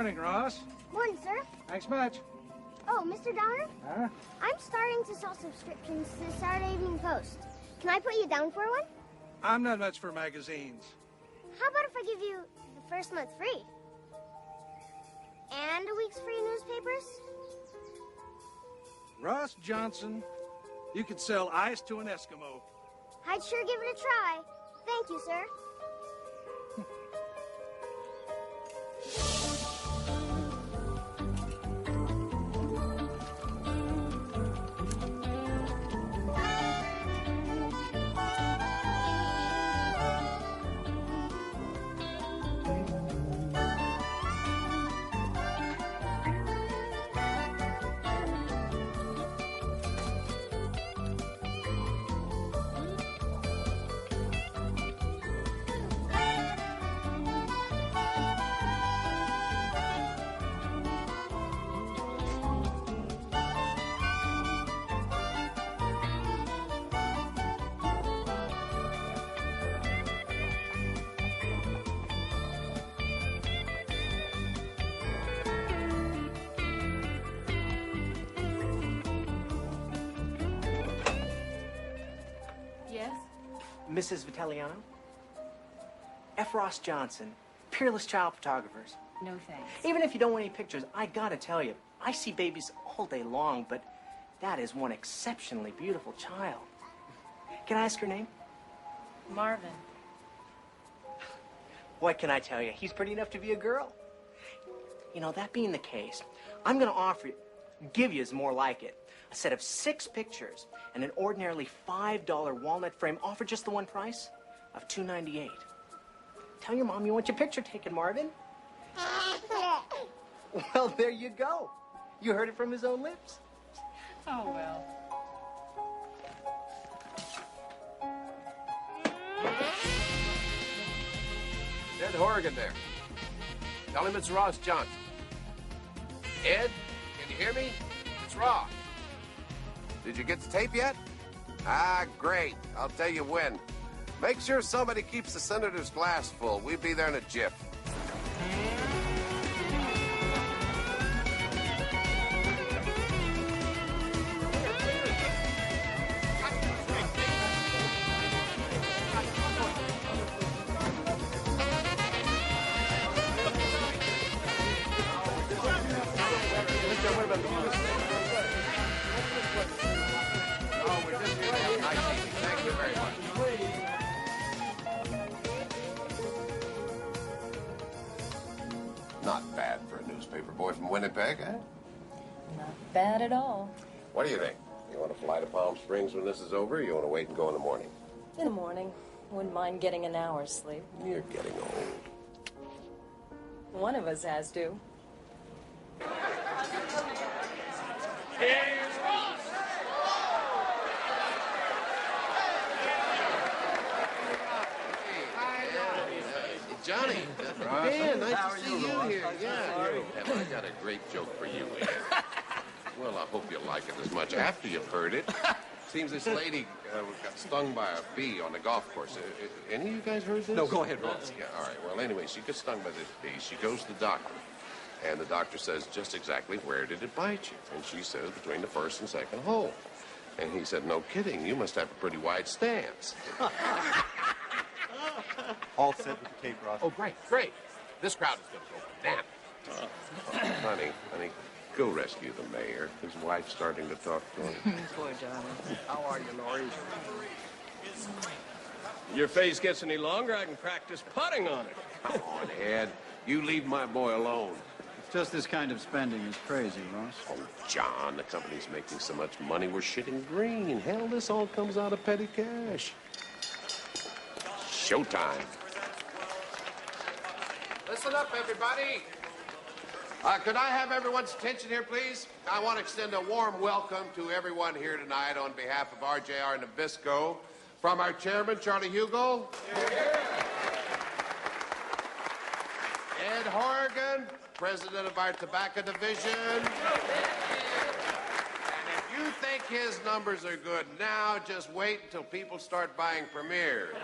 morning, Ross. Morning, sir. Thanks much. Oh, Mr. Downer? Huh? I'm starting to sell subscriptions to the Saturday Evening Post. Can I put you down for one? I'm not much for magazines. How about if I give you the first month free? And a week's free newspapers? Ross Johnson, you could sell ice to an Eskimo. I'd sure give it a try. Thank you, sir. Mrs. Vitaliano? F. Ross Johnson, Peerless Child Photographers. No thanks. Even if you don't want any pictures, I gotta tell you, I see babies all day long, but that is one exceptionally beautiful child. Can I ask her name? Marvin. What can I tell you? He's pretty enough to be a girl. You know, that being the case, I'm gonna give you is more like it. A set of 6 pictures and an ordinarily $5 walnut frame, all for just the one price of $2.98. Tell your mom you want your picture taken, Marvin. Well, there you go. You heard it from his own lips. Oh, well. Ed Horgan there. Tell him it's Ross Johnson. Ed, can you hear me? It's Ross. Did you get the tape yet? Ah, great. I'll tell you when. Make sure somebody keeps the senator's glass full. We'll be there in a jiff. Not bad for a newspaper boy from Winnipeg, eh? Not bad at all. What do you think? You want to fly to Palm Springs when this is over, or you want to wait and go in the morning? In the morning. Wouldn't mind getting an hour's sleep. You're getting old. One of us has to. Here's Ross! Johnny, Dan, nice to see you here. Yeah, I got a great joke for you, Ed. Well, I hope you like it as much after you've heard it. Seems this lady got stung by a bee on the golf course. Any of you guys heard this? No, go ahead, Ross. Yeah, all right. Well, anyway, she gets stung by this bee. She goes to the doctor. And the doctor says, just exactly where did it bite you? And she says, between the first and second hole. And he said, no kidding. You must have a pretty wide stance. All set with the tape, Ross. Oh, great, great. This crowd is going to go bananas. Honey, go rescue the mayor. His wife's starting to talk to him. Poor Johnny. How are you, Laurie? Your face gets any longer, I can practice putting on it. Come on, Ed. You leave my boy alone. Just this kind of spending is crazy, Ross. Oh, John, the company's making so much money, we're shitting green. Hell, this all comes out of petty cash. Showtime. Listen up, everybody. Could I have everyone's attention here, please? I want to extend a warm welcome to everyone here tonight on behalf of RJR Nabisco. From our chairman, Charlie Hugo. Ed Horgan, president of our tobacco division. And if you think his numbers are good now, just wait until people start buying premieres.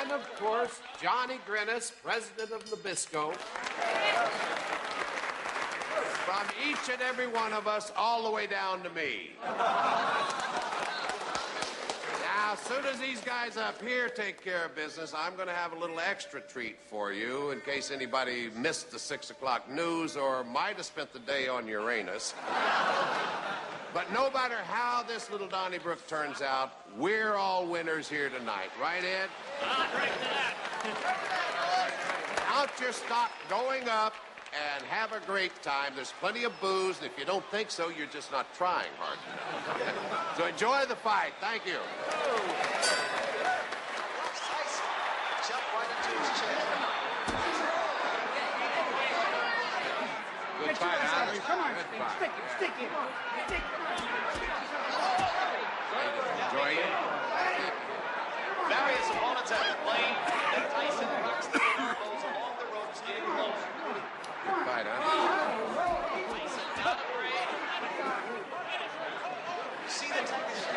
And, of course, Johnny Grinnis, president of Nabisco. From each and every one of us, all the way down to me. Now, as soon as these guys up here take care of business, I'm going to have a little extra treat for you in case anybody missed the 6 o'clock news or might have spent the day on Uranus. But no matter how this little Donnybrook turns out, we're all winners here tonight. Right, Ed? I'll drink to that. Count your stock going up and have a great time. There's plenty of booze, and if you don't think so, you're just not trying hard enough. So enjoy the fight. Thank you. Jump right into his chair. Good fight, Alex. Come on, Good fight. stick it. Enjoy it. Various opponents have complained that Tyson rocks the elbows along the ropes getting closer. Good fight, huh? Tyson down the ring. You see the technician?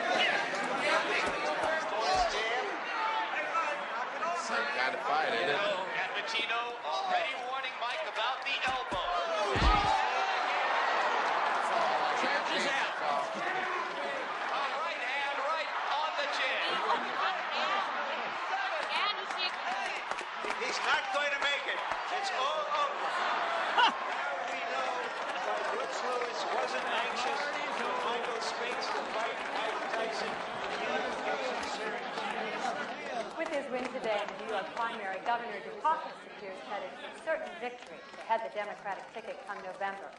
Same kind of fight, ain't it? And Pacino already warning Mike about the elbow. Charges out. Right hand, right on the chin. He's not going to make it. It's all over. We know that Brooks Lewis wasn't anxious for Michael Spinks to fight Mike Tyson. With his win today in the New York primary, Governor Dukakis appears headed for certain victory to head the Democratic ticket come November.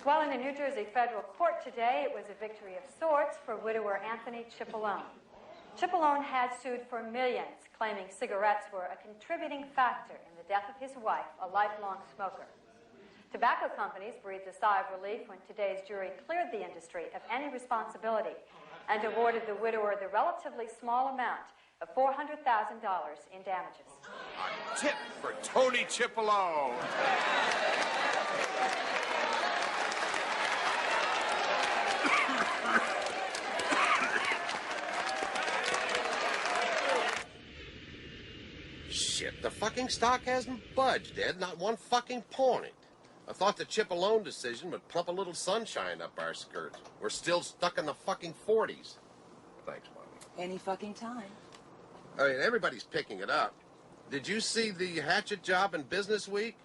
While in the New Jersey federal court today, it was a victory of sorts for widower Anthony Cipollone. Cipollone had sued for millions, claiming cigarettes were a contributing factor in the death of his wife, a lifelong smoker. Tobacco companies breathed a sigh of relief when today's jury cleared the industry of any responsibility and awarded the widower the relatively small amount of $400,000 in damages. A tip for Tony Cipollone. Shit, the fucking stock hasn't budged, Ed. Not one fucking point. I thought the Cipollone decision would plump a little sunshine up our skirts. We're still stuck in the fucking 40s. Thanks, Mommy. Any fucking time. I mean, everybody's picking it up. Did you see the hatchet job in Business Week?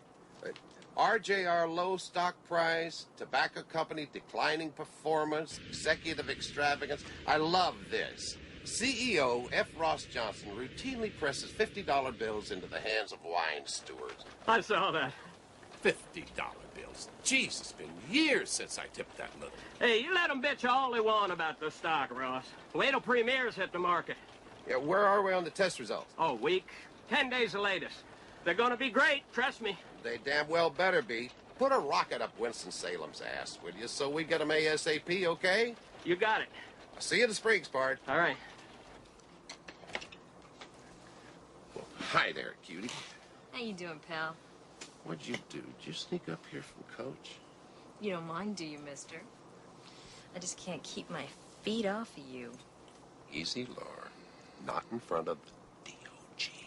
RJR low stock price, tobacco company declining performance, executive extravagance. I love this. CEO F. Ross Johnson routinely presses $50 bills into the hands of wine stewards. I saw that. $50 bills. Jeez, it's been years since I tipped that little. Hey, you let them bitch all they want about the stock, Ross. Wait till premieres hit the market. Yeah, where are we on the test results? Oh, week. 10 days the latest. They're gonna be great, trust me. They damn well better be. Put a rocket up Winston-Salem's ass, will you, so we get them ASAP, okay? You got it. I'll see you at the Springs, Bart. All right. Well, hi there, cutie. How you doing, pal? What'd you do? Did you sneak up here from Coach? You don't mind, do you, mister? I just can't keep my feet off of you. Easy, Laura. Not in front of the DOG. See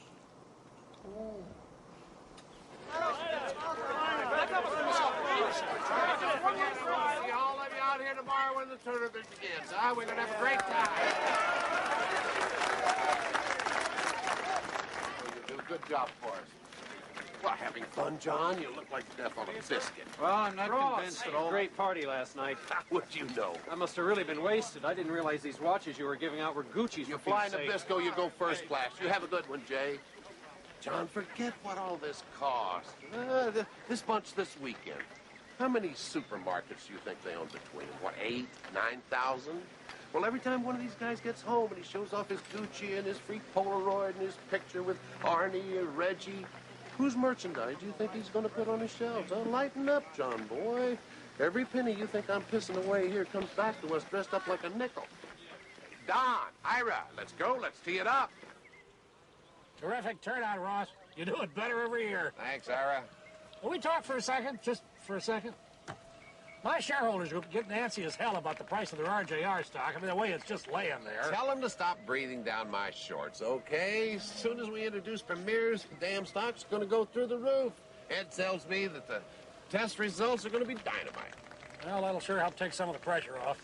all of you out here tomorrow when the tournament begins, huh? We're gonna have a great time. You do a good job for us. Well, having fun, John? You look like death on a biscuit. Well, I'm not convinced at all. Great party last night. How would you know? I must have really been wasted. I didn't realize these watches you were giving out were Gucci's. You fly Nabisco, you go first class. You have a good one, Jay. John, forget what all this costs. This bunch this weekend. How many supermarkets do you think they own between them? What, 8,000, 9,000? Well, every time one of these guys gets home and he shows off his Gucci and his free Polaroid and his picture with Arnie or Reggie, whose merchandise do you think he's going to put on his shelves? Oh, lighten up, John boy. Every penny you think I'm pissing away here comes back to us dressed up like a nickel. Don, Ira, let's go. Let's tee it up. Terrific turnout, Ross. You do it better every year. Thanks, Ira. Will we talk for a second? Just for a second? My shareholders group get antsy as hell about the price of their RJR stock. I mean, the way it's just laying there. Tell them to stop breathing down my shorts, okay? As soon as we introduce Premier's, the damn stock's going to go through the roof. Ed tells me that the test results are going to be dynamite. Well, that'll sure help take some of the pressure off.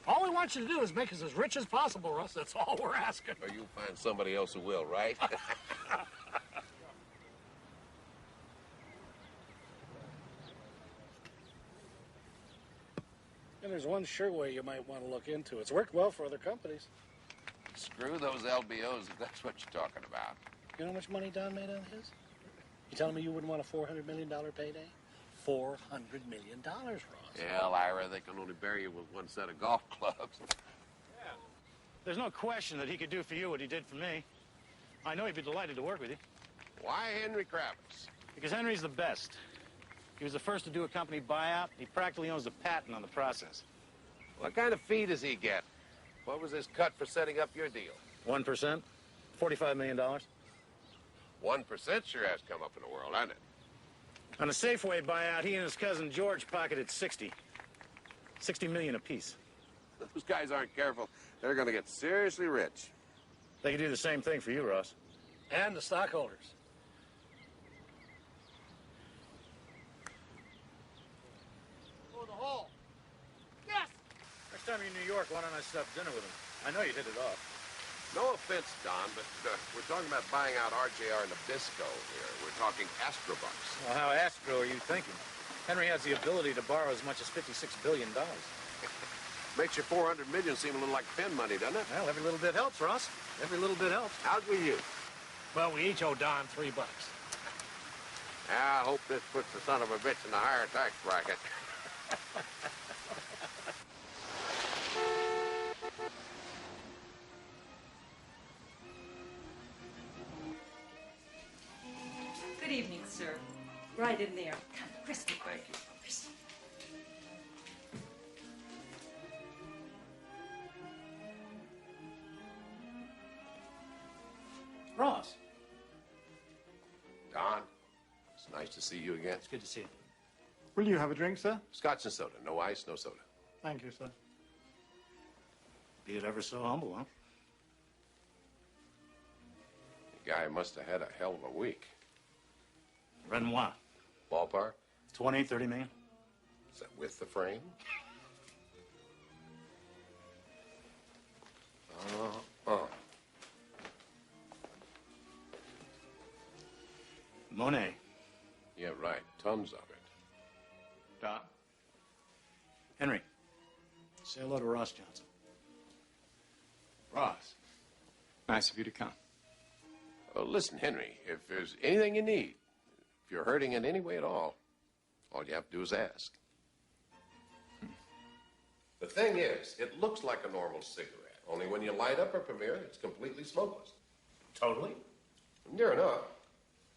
All we want you to do is make us as rich as possible, Russ. That's all we're asking. Or you'll find somebody else who will, right? And there's one sure way you might want to look into. It's worked well for other companies. Screw those LBOs if that's what you're talking about. You know how much money Don made on his? You telling me you wouldn't want a $400 million payday? $400 million, Ross. Hell, Ira, they can only bury you with one set of golf clubs. Yeah. There's no question that he could do for you what he did for me. I know he'd be delighted to work with you. Why Henry Kravitz? Because Henry's the best. He was the first to do a company buyout. He practically owns the patent on the process. What kind of fee does he get? What was his cut for setting up your deal? 1%? $45 million. 1% sure has come up in the world, hasn't it? On the Safeway buyout, he and his cousin George pocketed 60 million apiece. Those guys aren't careful. They're going to get seriously rich. They could do the same thing for you, Ross. And the stockholders. Oh, the hall. Yes! Next time you're in New York, why don't I stop dinner with him? I know you hit it off. No offense, Don, but we're talking about buying out RJR Nabisco here. We're talking astrobucks. Well, how astro are you thinking? Henry has the ability to borrow as much as $56 billion. Makes your $400 million seem a little like pen money, doesn't it? Well, every little bit helps, Ross. Every little bit helps. How's with you? Well, we each owe Don $3. I hope this puts the son of a bitch in the higher tax bracket. Good evening, sir. Right in there. Come, Christy. Thank you. Christy. Ross. Don, it's nice to see you again. It's good to see you. Will you have a drink, sir? Scotch and soda. No ice, no soda. Thank you, sir. Be it ever so humble, huh? The guy must have had a hell of a week. Renoir. Ballpark? 20, 30 million. Is that with the frame? Monet. Yeah, right. Tons of it. Don. Henry. Say hello to Ross Johnson. Ross. Nice of you to come. Well, listen, Henry, if there's anything you need, if you're hurting in any way at all you have to do is ask. The thing is, it looks like a normal cigarette, only when you light up a Premier, it's completely smokeless. Totally? Near enough.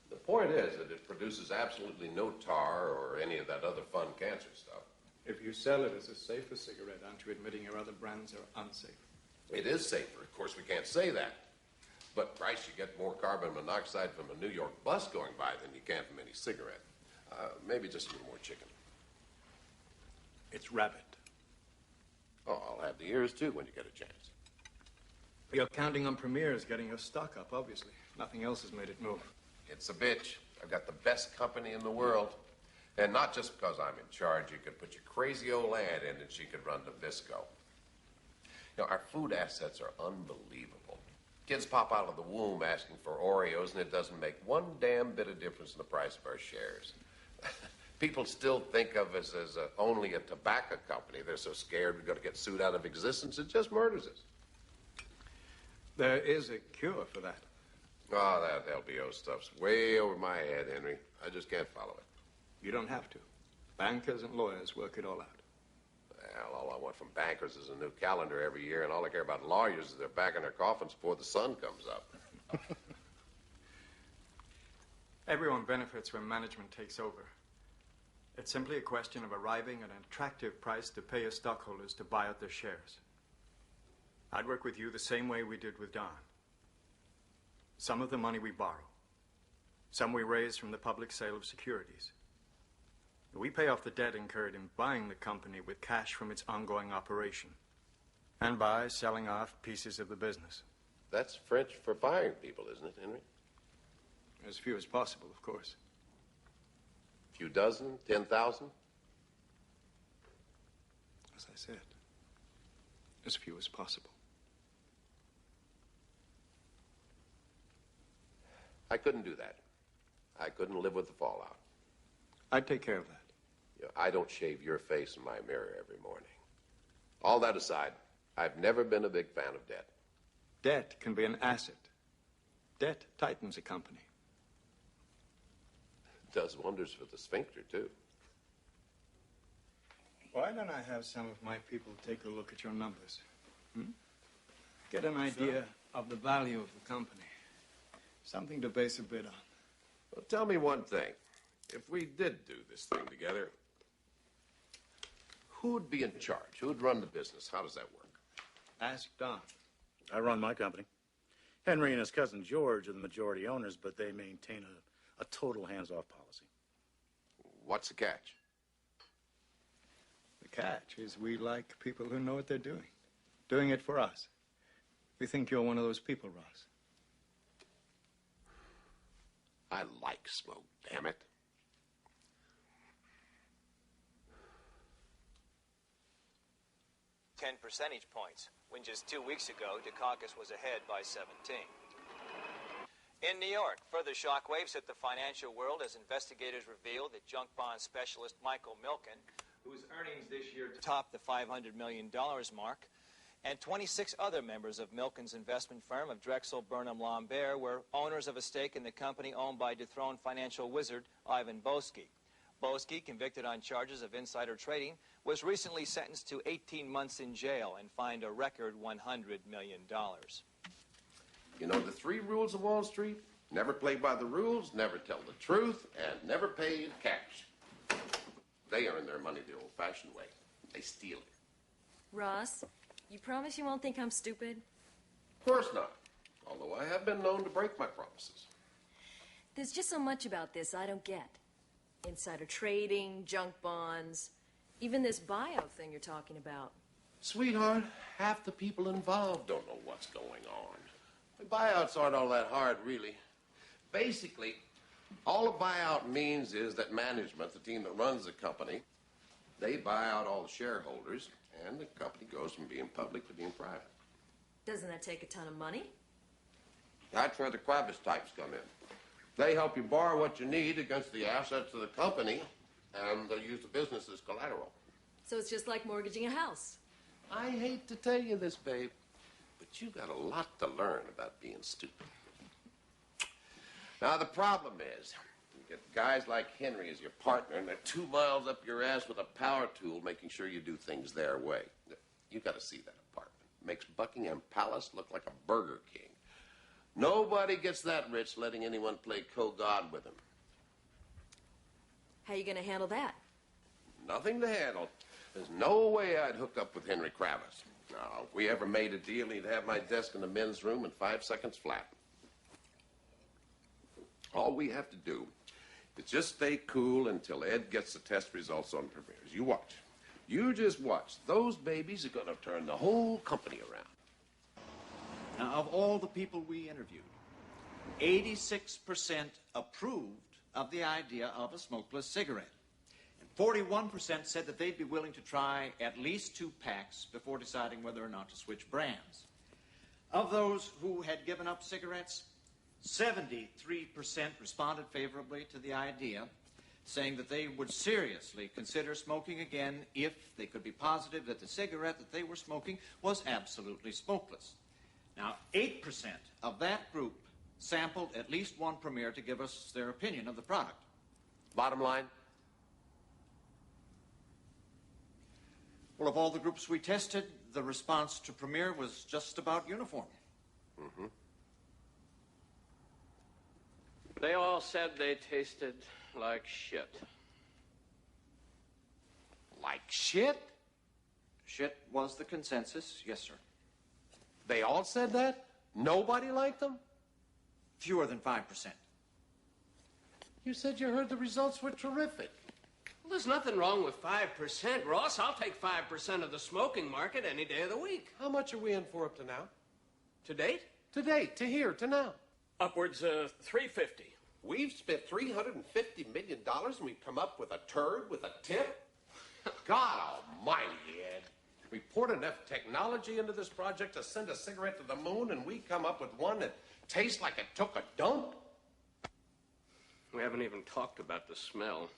The point is that it produces absolutely no tar or any of that other fun cancer stuff. If you sell it as a safer cigarette, aren't you admitting your other brands are unsafe? It is safer. Of course, we can't say that. But, Bryce, you get more carbon monoxide from a New York bus going by than you can from any cigarette. Maybe just a little more chicken. It's rabbit. Oh, I'll have the ears, too, when you get a chance. You're counting on Premier's getting your stock up, obviously. Nothing else has made it move. It's a bitch. I've got the best company in the world. And not just because I'm in charge. You could put your crazy old aunt in and she could run Nabisco. You know, our food assets are unbelievable. Kids pop out of the womb asking for Oreos, and it doesn't make one damn bit of difference in the price of our shares. People still think of us as only a tobacco company. They're so scared we're going to get sued out of existence, it just murders us. There is a cure for that. Oh, that LBO stuff's way over my head, Henry. I just can't follow it. You don't have to. Bankers and lawyers work it all out. Well, all I want from bankers is a new calendar every year, and all I care about lawyers is they're back in their coffins before the sun comes up. Everyone benefits when management takes over. It's simply a question of arriving at an attractive price to pay your stockholders to buy out their shares. I'd work with you the same way we did with Don. Some of the money we borrow. Some we raise from the public sale of securities. We pay off the debt incurred in buying the company with cash from its ongoing operation, and by selling off pieces of the business. That's French for firing people, isn't it, Henry? As few as possible, of course. A few dozen, 10,000? As I said, as few as possible. I couldn't do that. I couldn't live with the fallout. I'd take care of that. You know, I don't shave your face in my mirror every morning. All that aside, I've never been a big fan of debt. Debt can be an asset. Debt tightens a company. It does wonders for the sphincter, too. Why don't I have some of my people take a look at your numbers? Get an idea of the value of the company. Something to base a bid on. Well, tell me one thing. If we did do this thing together, who'd be in charge? Who'd run the business? How does that work? Ask Don. I run my company. Henry and his cousin George are the majority owners, but they maintain a total hands-off policy. What's the catch? The catch is we like people who know what they're doing it for us. We think you're one of those people, Ross. I like smoke, damn it. Ten percentage points, when just 2 weeks ago, Dukakis was ahead by 17. In New York, further shockwaves hit the financial world as investigators revealed that junk bond specialist Michael Milken, whose earnings this year topped the $500 million mark, and 26 other members of Milken's investment firm of Drexel Burnham Lambert were owners of a stake in the company owned by dethroned financial wizard Ivan Boesky. Boesky, convicted on charges of insider trading, was recently sentenced to 18 months in jail and fined a record $100 million. You know the 3 rules of Wall Street? Never play by the rules, never tell the truth, and never pay in cash. They earn their money the old-fashioned way. They steal it. Ross, you promise you won't think I'm stupid? Of course not. Although I have been known to break my promises. There's just so much about this I don't get. Insider trading, junk bonds, even this buyout thing you're talking about. Sweetheart, half the people involved don't know what's going on. The buyouts aren't all that hard, really. Basically, all a buyout means is that management, the team that runs the company, they buy out all the shareholders, and the company goes from being public to being private. Doesn't that take a ton of money? That's where the Kravis types come in. They help you borrow what you need against the assets of the company, and they use the business as collateral. So it's just like mortgaging a house. I hate to tell you this, babe, but you got a lot to learn about being stupid. Now, the problem is, you get guys like Henry as your partner, and they're 2 miles up your ass with a power tool making sure you do things their way. You got to see that apartment. It makes Buckingham Palace look like a Burger King. Nobody gets that rich letting anyone play co-god with him. How are you going to handle that? Nothing to handle. There's no way I'd hook up with Henry Kravis. Now, if we ever made a deal, he'd have my desk in the men's room in 5 seconds flat. All we have to do is just stay cool until Ed gets the test results on premieres. You watch. You just watch. Those babies are going to turn the whole company around. Now, of all the people we interviewed, 86% approved of the idea of a smokeless cigarette. And 41% said that they'd be willing to try at least 2 packs before deciding whether or not to switch brands. Of those who had given up cigarettes, 73% responded favorably to the idea, saying that they would seriously consider smoking again if they could be positive that the cigarette that they were smoking was absolutely smokeless. Now, 8% of that group sampled at least one Premier to give us their opinion of the product. Bottom line? Well, of all the groups we tested, the response to Premier was just about uniform. Mm-hmm. They all said they tasted like shit. Like shit? Shit was the consensus, yes, sir. They all said that? Nobody liked them? Fewer than 5%. You said you heard the results were terrific. Well, there's nothing wrong with 5%, Ross. I'll take 5% of the smoking market any day of the week. How much are we in for up to now? To date? To date, to here, to now. Upwards of $350. We've spent $350 million and we've come up with a turd with a tip? God almighty, Ed. We poured enough technology into this project to send a cigarette to the moon, and we come up with one that tastes like it took a dump? We haven't even talked about the smell.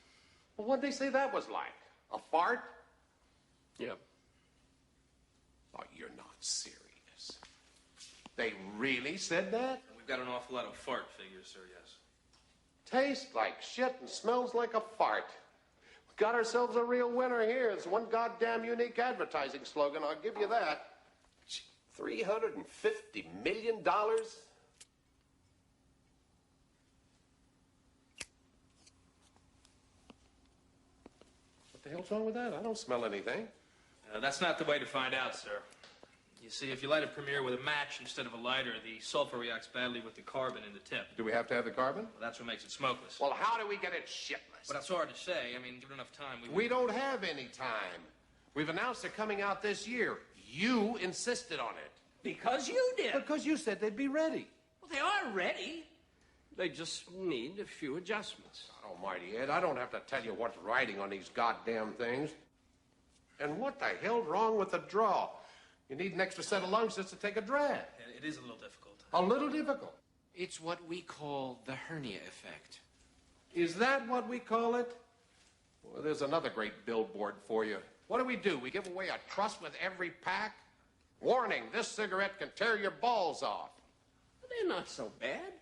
Well, what'd they say that was like? A fart? Yep. Oh, you're not serious. They really said that? We've got an awful lot of fart figures, sir, yes. Tastes like shit and smells like a fart. We got ourselves a real winner here. It's one goddamn unique advertising slogan, I'll give you that. $350 million? What the hell's wrong with that? I don't smell anything. That's not the way to find out, sir. You see, if you light a premiere with a match instead of a lighter, the sulfur reacts badly with the carbon in the tip. Do we have to have the carbon? Well, that's what makes it smokeless. Well, how do we get it shitless? But that's hard to say. I mean, given enough time, We don't have any time. We've announced they're coming out this year. You insisted on it. Because you did. Because you said they'd be ready. Well, they are ready. They just need a few adjustments. God almighty, Ed, I don't have to tell you what's writing on these goddamn things. And what the hell's wrong with the draw? You need an extra set of lungs just to take a drag. It is a little difficult. A little difficult? It's what we call the hernia effect. Is that what we call it? Well, there's another great billboard for you. What do? We give away a truss with every pack? Warning, this cigarette can tear your balls off. They're not so bad.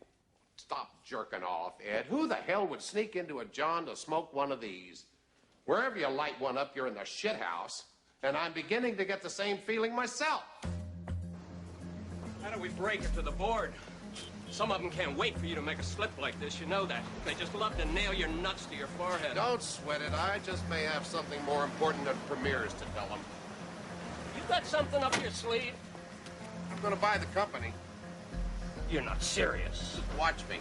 Stop jerking off, Ed. Who the hell would sneak into a John to smoke one of these? Wherever you light one up, you're in the shithouse. And I'm beginning to get the same feeling myself. How do we break it to the board? Some of them can't wait for you to make a slip like this, you know that. They just love to nail your nuts to your forehead. Don't sweat it. I just may have something more important than premieres to tell them. You got something up your sleeve? I'm going to buy the company. You're not serious. Just watch me.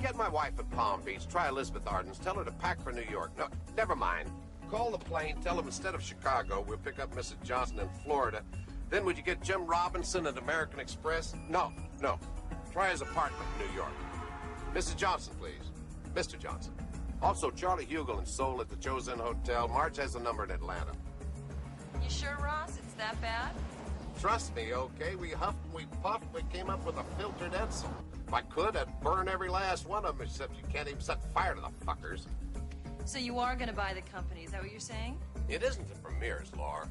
Get my wife at Palm Beach. Try Elizabeth Arden's. Tell her to pack for New York. No, never mind. Call the plane. Tell them instead of Chicago, we'll pick up Mrs. Johnson in Florida. Then would you get Jim Robinson at American Express? No. Try his apartment in New York. Mrs. Johnson, please. Mr. Johnson. Also, Charlie Hugel in Seoul at the Chosin Hotel. Marge has a number in Atlanta. You sure, Ross? It's that bad? Trust me, okay? We huffed, we puffed, we came up with a filtered Edsel. If I could, I'd burn every last one of them, except you can't even set fire to the fuckers. So you are going to buy the company, is that what you're saying? It isn't the premieres, Laura.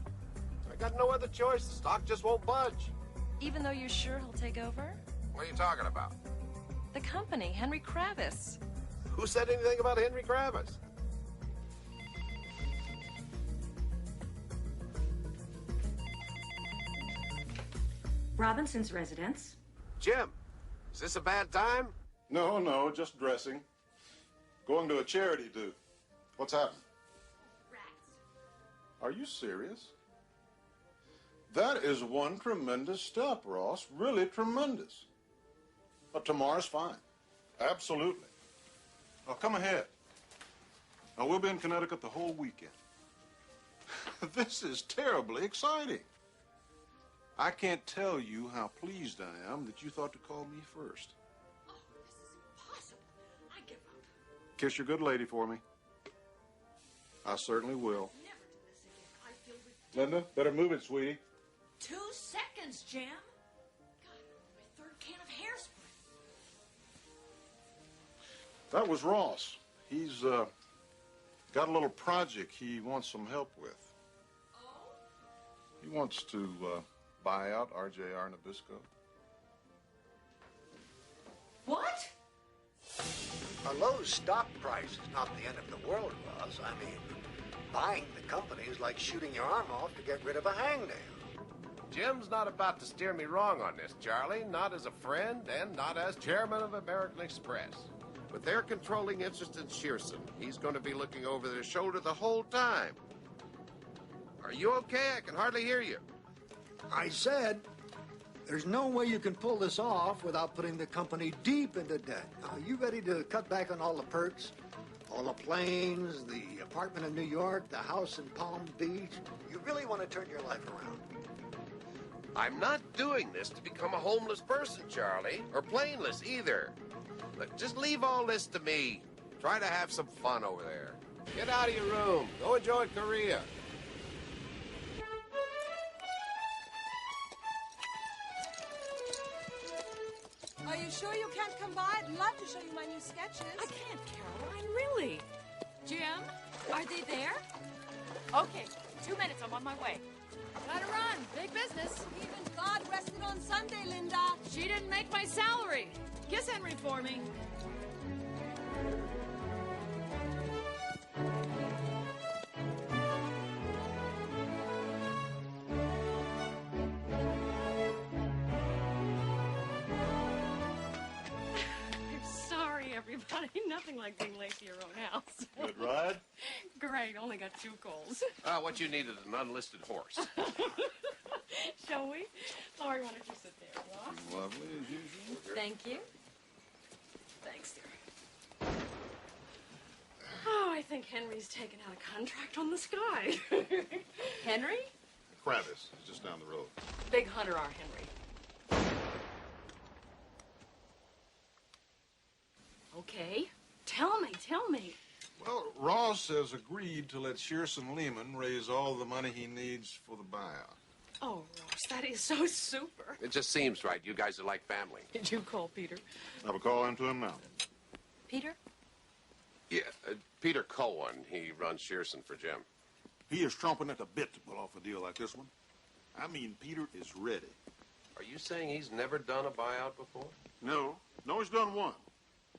I got no other choice. The stock just won't budge. Even though you're sure he'll take over? What are you talking about? The company, Henry Kravis. Who said anything about Henry Kravis? Robinson's residence. Jim, is this a bad time? No, just dressing. Going to a charity do. What's happened? Rats. Are you serious? That is one tremendous step, Ross. Really tremendous. But tomorrow's fine. Absolutely. Now, come ahead. Now, we'll be in Connecticut the whole weekend. This is terribly exciting. I can't tell you how pleased I am that you thought to call me first. Oh, this is impossible. I give up. Kiss your good lady for me. I certainly will. Never do this again. I feel ridiculous. Linda, better move it, sweetie. 2 seconds, Jim. God, my 3rd can of hairspray. That was Ross. He's got a little project he wants some help with. Oh? He wants to buy out RJR Nabisco. What? A low stock price is not the end of the world, Ross. I mean, buying the company is like shooting your arm off to get rid of a hangnail. Jim's not about to steer me wrong on this, Charlie. Not as a friend and not as chairman of American Express. With their controlling interest in Shearson, he's going to be looking over their shoulder the whole time. Are you okay? I can hardly hear you. I said, There's no way you can pull this off without putting the company deep into debt. Are you ready to cut back on all the perks? All the planes, the apartment in New York, the house in Palm Beach? You really want to turn your life around? I'm not doing this to become a homeless person, Charlie, or plainless either. But just leave all this to me. Try to have some fun over there. Get out of your room. Go enjoy Korea. Are you sure you can't come by? I'd love to show you my new sketches. I can't, Caroline, really. Jim, are they there? Okay, 2 minutes, I'm on my way. Gotta run, big business. Even God rested on Sunday, Linda. She didn't make my salary. Kiss Henry for me. Everybody, nothing like being late to your own house. Good ride? Great, only got 2 calls. What you need is an unlisted horse. Shall we? Laurie, why don't you sit there, Ross? Lovely as usual. Thank you. Thanks, dear. Oh, I think Henry's taken out a contract on the sky. Henry? Kravis is just down the road. Big hunter, our Henry. Okay, tell me. Well, Ross has agreed to let Shearson Lehman raise all the money he needs for the buyout. Oh, Ross, that is so super. It just seems right. You guys are like family. Did you call Peter? I will call him to him now. Peter? Yeah, Peter Cohen. He runs Shearson for Jim. He is chomping at the bit to pull off a deal like this one. I mean, Peter is ready. Are you saying he's never done a buyout before? No, he's done one.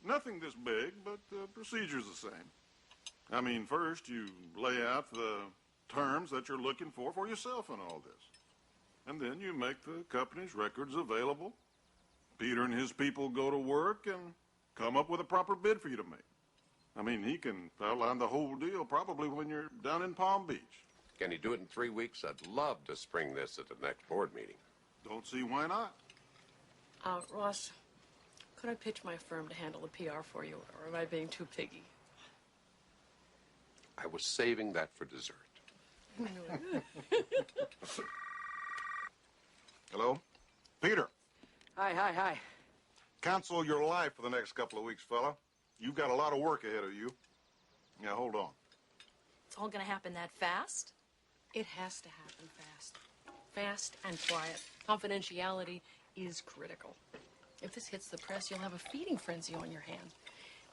Nothing this big, but the procedure's the same. I mean, first you lay out the terms that you're looking for yourself in all this. And then you make the company's records available. Peter and his people go to work and come up with a proper bid for you to make. I mean, he can outline the whole deal probably when you're down in Palm Beach. Can he do it in 3 weeks? I'd love to spring this at the next board meeting. Don't see why not. Ross, could I pitch my firm to handle the PR for you, or am I being too piggy? I was saving that for dessert. Hello? Peter. Hi. Cancel your life for the next couple of weeks, fella. You've got a lot of work ahead of you. Yeah, hold on. It's all gonna happen that fast? It has to happen fast. Fast and quiet. Confidentiality is critical. If this hits the press, you'll have a feeding frenzy on your hands.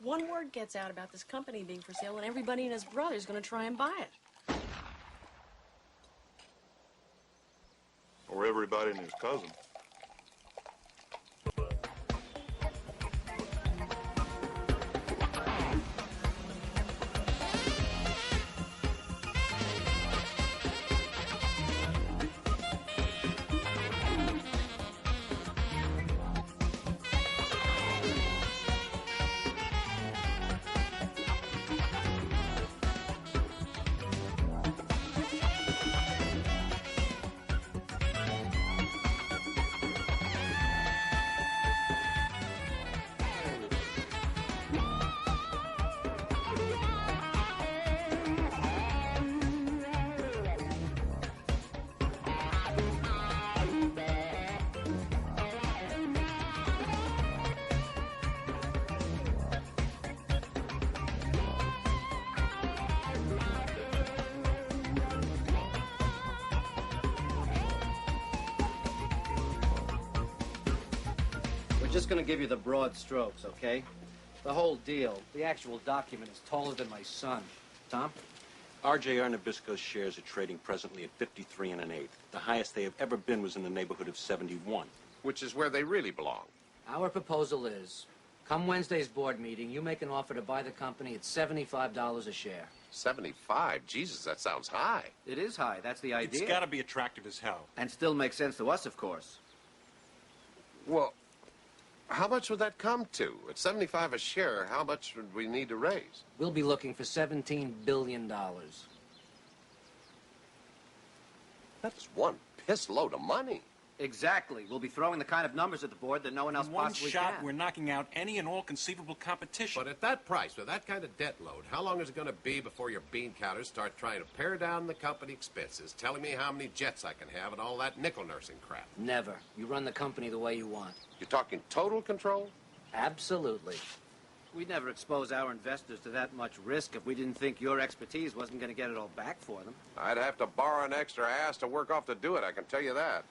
One word gets out about this company being for sale, and everybody and his brother is going to try and buy it. Or everybody and his cousin. Just gonna give you the broad strokes, okay? The whole deal, the actual document is taller than my son. Tom? RJR Nabisco's shares are trading presently at 53 1/8. The highest they have ever been was in the neighborhood of 71. Which is where they really belong. Our proposal is, come Wednesday's board meeting, you make an offer to buy the company at $75 a share. 75? Jesus, that sounds high. It is high, that's the idea. It's gotta be attractive as hell. And still makes sense to us, of course. Well, how much would that come to? At 75 a share, how much would we need to raise? We'll be looking for $17 billion. That's one piss load of money. Exactly. We'll be throwing the kind of numbers at the board that no one else possibly can. In one shot, we're knocking out any and all conceivable competition. But at that price, with that kind of debt load, how long is it going to be before your bean counters start trying to pare down the company expenses, telling me how many jets I can have and all that nickel nursing crap? Never. You run the company the way you want. You're talking total control? Absolutely. We'd never expose our investors to that much risk if we didn't think your expertise wasn't going to get it all back for them. I'd have to borrow an extra ass to work off to do it, I can tell you that.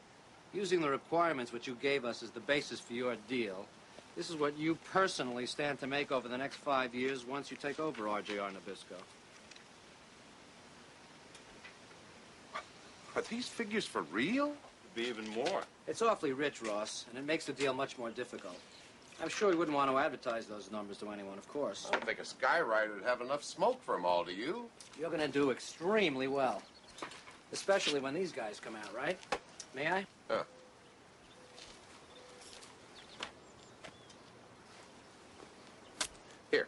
Using the requirements which you gave us as the basis for your deal, this is what you personally stand to make over the next 5 years once you take over RJR Nabisco. Are these figures for real? Could be even more. It's awfully rich, Ross, and it makes the deal much more difficult. I'm sure we wouldn't want to advertise those numbers to anyone, of course. I don't think a skywriter would have enough smoke for them all, do you? You're going to do extremely well. Especially when these guys come out, right? May I? Here.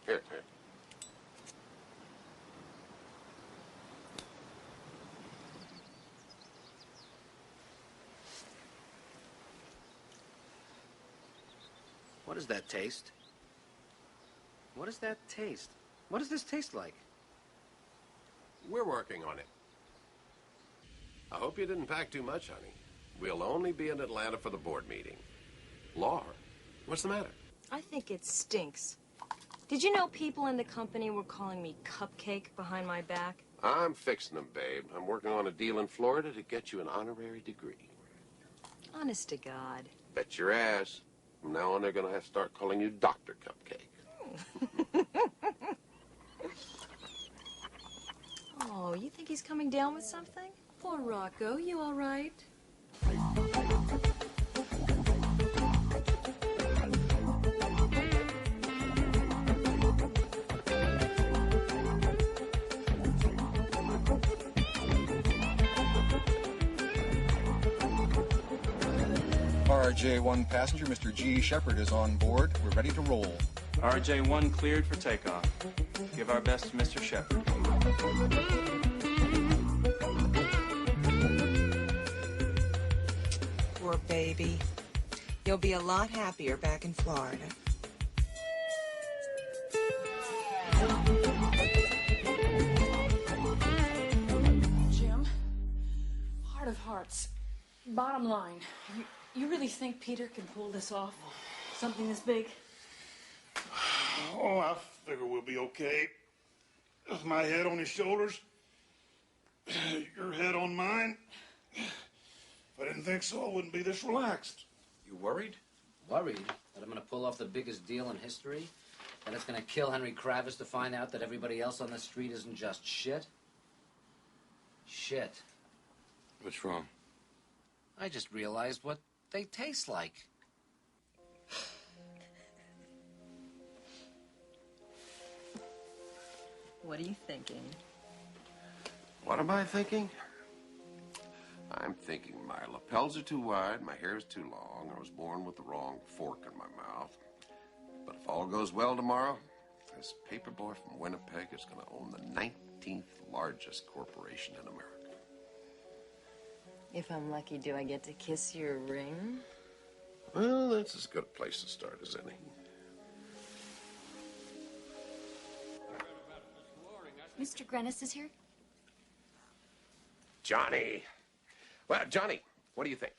What does that taste? What does that taste? What does this taste like? We're working on it. I hope you didn't pack too much, honey. We'll only be in Atlanta for the board meeting. Laura, what's the matter? I think it stinks. Did you know people in the company were calling me Cupcake behind my back? I'm fixing them, babe. I'm working on a deal in Florida to get you an honorary degree. Honest to God. Bet your ass. From now on, they're going to have to start calling you Dr. Cupcake. Oh, you think he's coming down with something? Poor Rocco, you all right? RJ1 passenger, Mr. G. Shepard, is on board. We're ready to roll. RJ1 cleared for takeoff. Give our best to Mr. Shepard. Poor baby. You'll be a lot happier back in Florida. Jim, heart of hearts, bottom line, you really think Peter can pull this off? Something this big? Oh, I figure we'll be okay. With my head on his shoulders, your head on mine. If I didn't think so, I wouldn't be this relaxed. You worried? Worried that I'm going to pull off the biggest deal in history? That it's going to kill Henry Kravis to find out that everybody else on the street isn't just shit? Shit. What's wrong? I just realized what they taste like. What are you thinking? What am I thinking? I'm thinking my lapels are too wide, my hair is too long, I was born with the wrong fork in my mouth. But if all goes well tomorrow, this paper boy from Winnipeg is going to own the 19th largest corporation in America. If I'm lucky, do I get to kiss your ring? Well, that's as good a place to start as any. Mr. Grennis is here? Johnny! Well, Johnny, what do you think?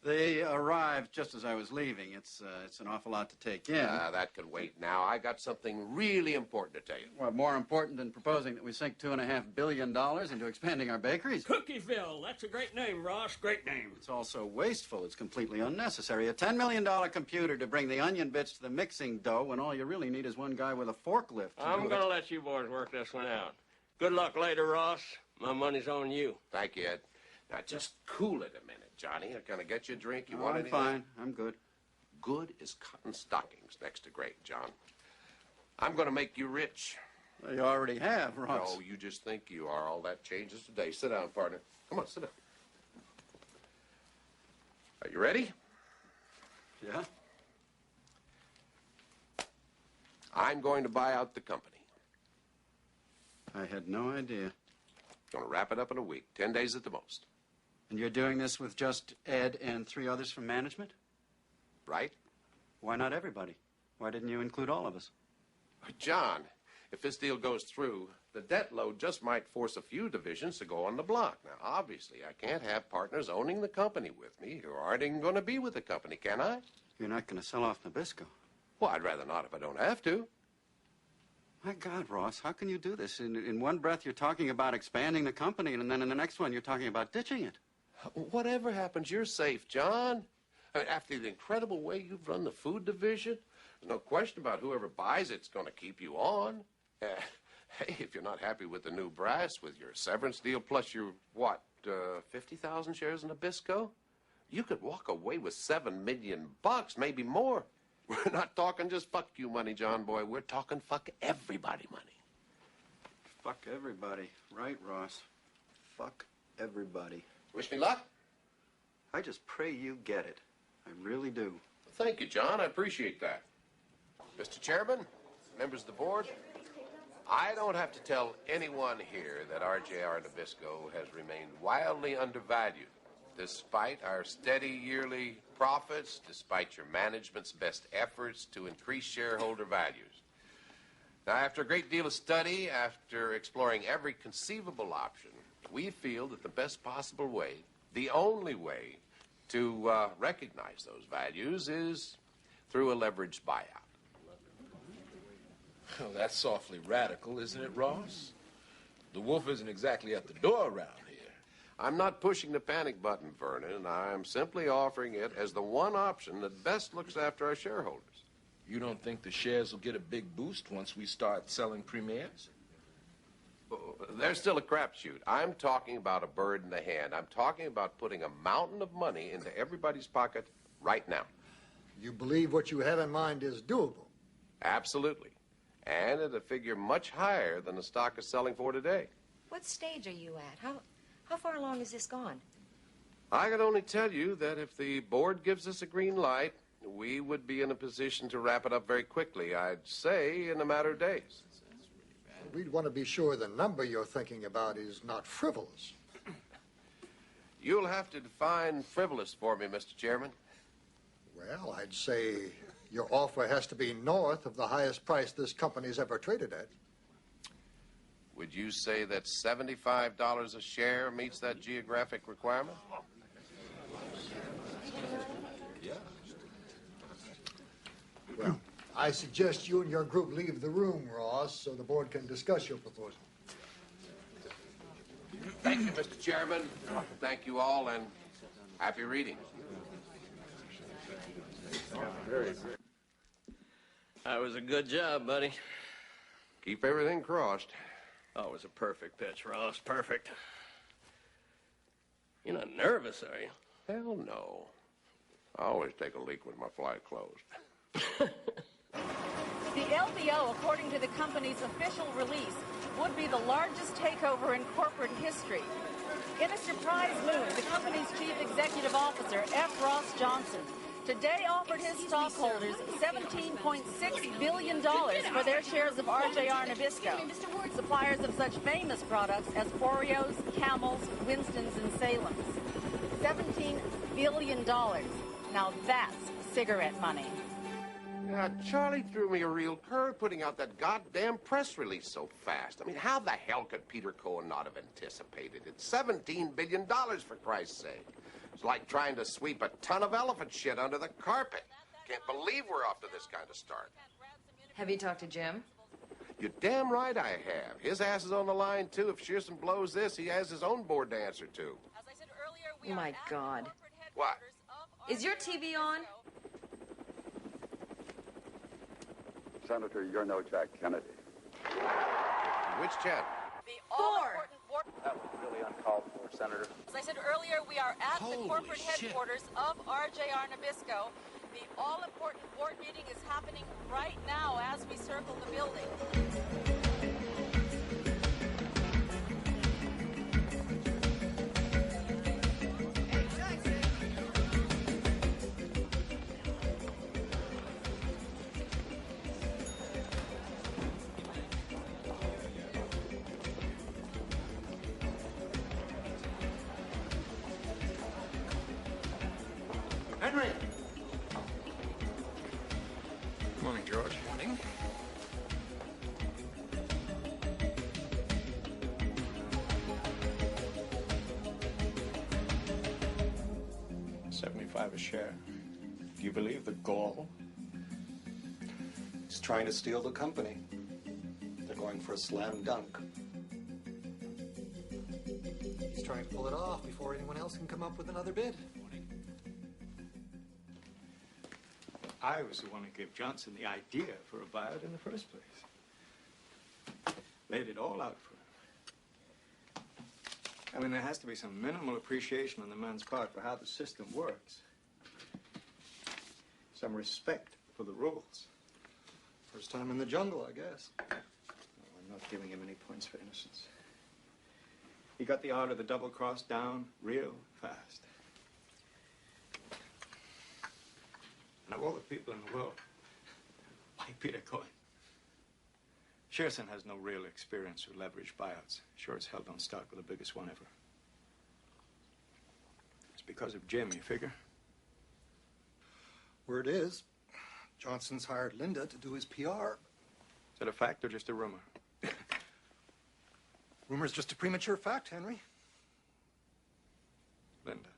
They arrived just as I was leaving. It's an awful lot to take in. That could wait now. I got something really important to tell you. Well, more important than proposing that we sink $2.5 billion into expanding our bakeries. Cookieville. That's a great name, Ross. Great name. It's also wasteful. It's completely unnecessary. A $10 million computer to bring the onion bits to the mixing dough when all you really need is one guy with a forklift. I'm going to let you boys work this one out. Good luck later, Ross. My money's on you. Thank you, Ed. Now, just cool it a minute, Johnny. I'm going to get you a drink. You Oh, want I'm anything? fine. I'm good. Good as cotton stockings next to great, John. I'm going to make you rich. Well, you already have, Ross. No, you just think you are. All that changes today. Sit down, partner. Come on, sit down. Are you ready? Yeah? I'm going to buy out the company. I had no idea. Going to wrap it up in a week. 10 days at the most. And you're doing this with just Ed and 3 others from management? Right. Why not everybody? Why didn't you include all of us? John, if this deal goes through, the debt load just might force a few divisions to go on the block. Now, obviously, I can't have partners owning the company with me who aren't even going to be with the company, can I? You're not going to sell off Nabisco. Well, I'd rather not if I don't have to. My God, Ross, how can you do this? In one breath, you're talking about expanding the company, and then in the next one, you're talking about ditching it. Whatever happens, you're safe, John. I mean, after the incredible way you've run the food division, there's no question about whoever buys it's going to keep you on. Hey, if you're not happy with the new brass, with your severance deal, plus your, 50,000 shares in Nabisco, you could walk away with $7 million, maybe more. We're not talking just fuck you money, John boy. We're talking fuck everybody money. Fuck everybody. Right, Ross. Fuck everybody. Wish me luck. I just pray you get it. I really do. Thank you, John. I appreciate that. Mr. Chairman, members of the board, I don't have to tell anyone here that RJR Nabisco has remained wildly undervalued, despite our steady yearly profits, despite your management's best efforts to increase shareholder values. Now, after a great deal of study, after exploring every conceivable option, we feel that the best possible way, the only way to recognize those values is through a leveraged buyout. Well, that's awfully radical, isn't it, Ross? The wolf isn't exactly at the door around here. I'm not pushing the panic button, Vernon. I'm simply offering it as the one option that best looks after our shareholders. You don't think the shares will get a big boost once we start selling premieres? There's still a crapshoot. I'm talking about a bird in the hand. I'm talking about putting a mountain of money into everybody's pocket right now. You believe what you have in mind is doable? Absolutely. And at a figure much higher than the stock is selling for today. What stage are you at? How far along has this gone? I can only tell you that if the board gives us a green light, we would be in a position to wrap it up very quickly. I'd say in a matter of days. We'd want to be sure the number you're thinking about is not frivolous. You'll have to define frivolous for me, Mr. Chairman. Well, I'd say your offer has to be north of the highest price this company's ever traded at. Would you say that $75 a share meets that geographic requirement? Yeah. Well, I suggest you and your group leave the room, Ross, so the board can discuss your proposal. Thank you, Mr. Chairman. Thank you all, and happy reading. That was a good job, buddy. Keep everything crossed. Oh, it was a perfect pitch, Ross. Perfect. You're not nervous, are you? Hell no. I always take a leak with my fly closed. The LBO, according to the company's official release, would be the largest takeover in corporate history. In a surprise move, the company's chief executive officer, F. Ross Johnson, today offered his stockholders $17.6 billion for their shares of RJR Nabisco, suppliers of such famous products as Oreos, Camels, Winstons, and Salem's. $17 billion. Now that's cigarette money. Charlie threw me a real curve putting out that goddamn press release so fast. I mean, how the hell could Peter Cohen not have anticipated it? $17 billion, for Christ's sake. It's like trying to sweep a ton of elephant shit under the carpet. Can't believe we're off to this kind of start. Have you talked to Jim? You're damn right I have. His ass is on the line, too. If Shearson blows this, he has his own board to answer to. My God. What? Is your TV on? Senator, you're no Jack Kennedy. Which channel? That was really uncalled for, Senator. As I said earlier, we are at the corporate headquarters of RJR Nabisco. The all-important board meeting is happening right now as we circle the building. $1.25 a share. Do you believe the gall? He's trying to steal the company. They're going for a slam dunk. He's trying to pull it off before anyone else can come up with another bid. I was the one who gave Johnson the idea for a buyout in the first place. Laid it all out for him. I mean, there has to be some minimal appreciation on the man's part for how the system works. Some respect for the rules. First time in the jungle, I guess. No, I'm not giving him any points for innocence. He got the art of the double cross down real fast. And of all the people in the world, why Peter Coyne? Shearson has no real experience with leveraged buyouts. Sure as hell don't start with the biggest one ever. It's because of Jim, you figure? Word is, Johnson's hired Linda to do his PR. Is that a fact or just a rumor? Rumor's just a premature fact, Henry. Linda.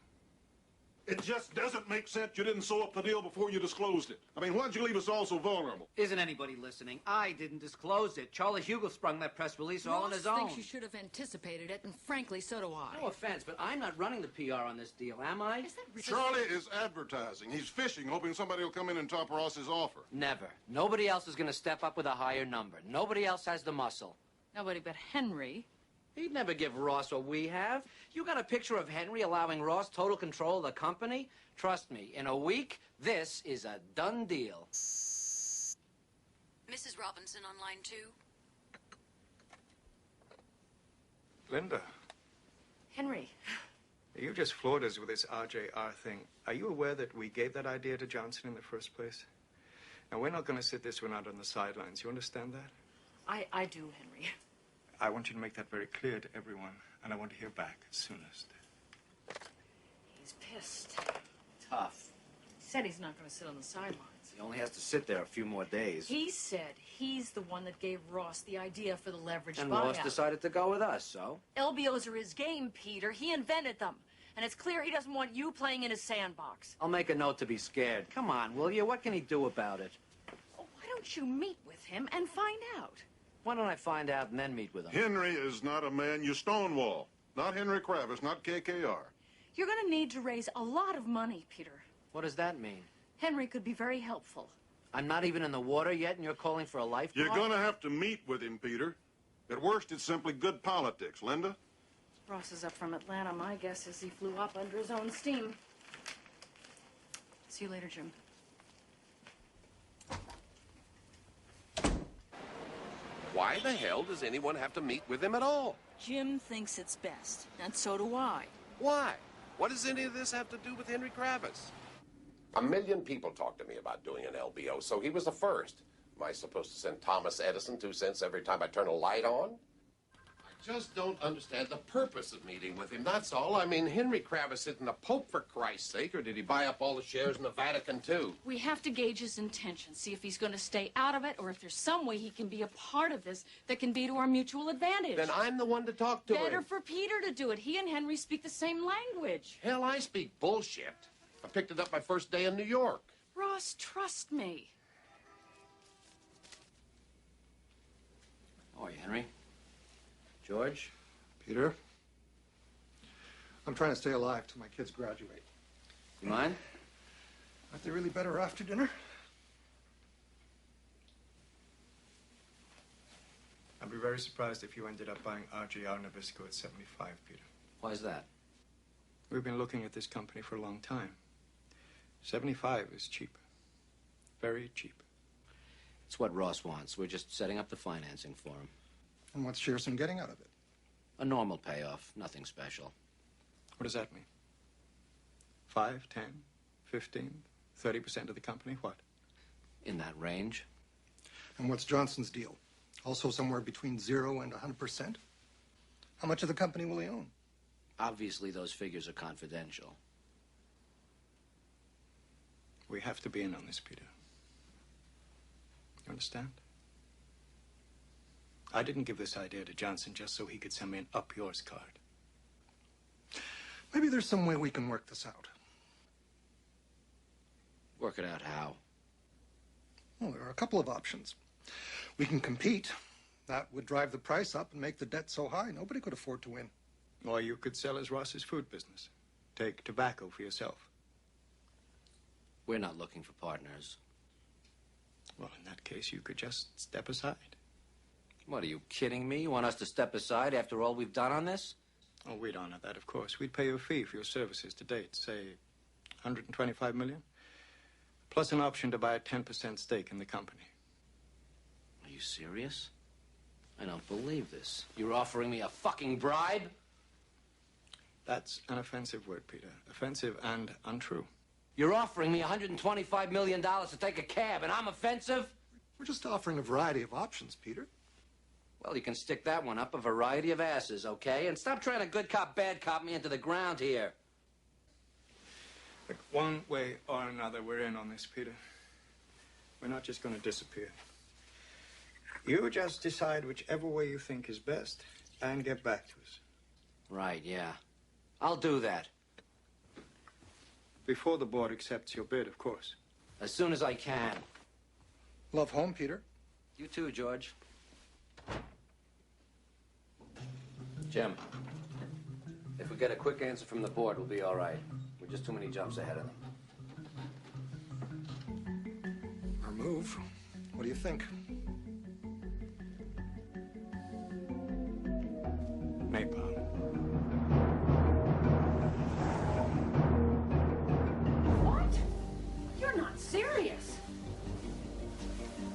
It just doesn't make sense you didn't sew up the deal before you disclosed it. I mean, why'd you leave us all so vulnerable? Isn't anybody listening? I didn't disclose it. Charlie Hugel sprung that press release all on his own. I think you should have anticipated it, and frankly, so do I. No offense, but I'm not running the PR on this deal, am I? Is that Charlie is advertising. He's fishing, hoping somebody will come in and top Ross's offer. Never. Nobody else is going to step up with a higher number. Nobody else has the muscle. Nobody but Henry. He'd never give Ross what we have. You got a picture of Henry allowing Ross total control of the company? Trust me, in a week, this is a done deal. Mrs. Robinson on line 2. Linda, Henry. you just floored us with this RJR thing. Are you aware that we gave that idea to Johnson in the first place? Now, we're not going to sit this one out on the sidelines. You understand that? I do, Henry. I want you to make that very clear to everyone, and I want to hear back as soonest. He's pissed. Tough. He said he's not going to sit on the sidelines. He only has to sit there a few more days. He said he's the one that gave Ross the idea for the leveraged And buyout. Ross decided to go with us, so? LBOs are his game, Peter. He invented them. And it's clear he doesn't want you playing in his sandbox. I'll make a note to be scared. Come on, will you? What can he do about it? Oh, why don't you meet with him and find out? Why don't I find out and then meet with him? Henry is not a man you stonewall. Not Henry Kravis, not KKR. You're going to need to raise a lot of money, Peter. What does that mean? Henry could be very helpful. I'm not even in the water yet, and you're calling for a life You're partner? going to have to meet with him, Peter. At worst, it's simply good politics. Linda? Ross is up from Atlanta. My guess is he flew up under his own steam. See you later, Jim. Why the hell does anyone have to meet with him at all? Jim thinks it's best, and so do I. Why? What does any of this have to do with Henry Kravis? A million people talked to me about doing an LBO, so he was the first. Am I supposed to send Thomas Edison 2 cents every time I turn a light on? I just don't understand the purpose of meeting with him, that's all. I mean, Henry Kravis isn't a pope, for Christ's sake, or did he buy up all the shares in the Vatican, too? We have to gauge his intentions, see if he's going to stay out of it, or if there's some way he can be a part of this that can be to our mutual advantage. Then I'm the one to talk to Better him. for Peter to do it. He and Henry speak the same language. Hell, I speak bullshit. I picked it up my first day in New York. Ross, trust me. How are you, Henry? George? Peter, I'm trying to stay alive till my kids graduate. You mind? Aren't they really better after dinner? I'd be very surprised if you ended up buying RJR Nabisco at 75, Peter. Why is that? We've been looking at this company for a long time. 75 is cheap. Very cheap. It's what Ross wants. We're just setting up the financing for him. And what's Shearson getting out of it? A normal payoff, nothing special. What does that mean? 5, 10, 15, 30% of the company? What? In that range. And what's Johnson's deal? Also somewhere between 0 and 100%? How much of the company will he own? Obviously, those figures are confidential. We have to be in on this, Peter. You understand? I didn't give this idea to Johnson just so he could send me an up yours card. Maybe there's some way we can work this out. Work it out how? Well, there are a couple of options. We can compete. That would drive the price up and make the debt so high nobody could afford to win. Or you could sell as Ross's food business. Take tobacco for yourself. We're not looking for partners. Well, in that case, you could just step aside. What, are you kidding me? You want us to step aside after all we've done on this? Oh, we'd honor that, of course. We'd pay you a fee for your services to date, say, $125 million, plus an option to buy a 10% stake in the company. Are you serious? I don't believe this. You're offering me a fucking bribe? That's an offensive word, Peter. Offensive and untrue. You're offering me $125 million to take a cab, and I'm offensive? We're just offering a variety of options, Peter. Well, you can stick that one up a variety of asses, okay? And stop trying to good cop, bad cop me into the ground here. Look, one way or another, we're in on this, Peter. We're not just going to disappear. You just decide whichever way you think is best and get back to us. Right, yeah. I'll do that. Before the board accepts your bid, of course. As soon as I can. Love home, Peter. You too, George. Jim, if we get a quick answer from the board, we'll be all right. We're just too many jumps ahead of them. Our move. What do you think? Napalm. What? You're not serious.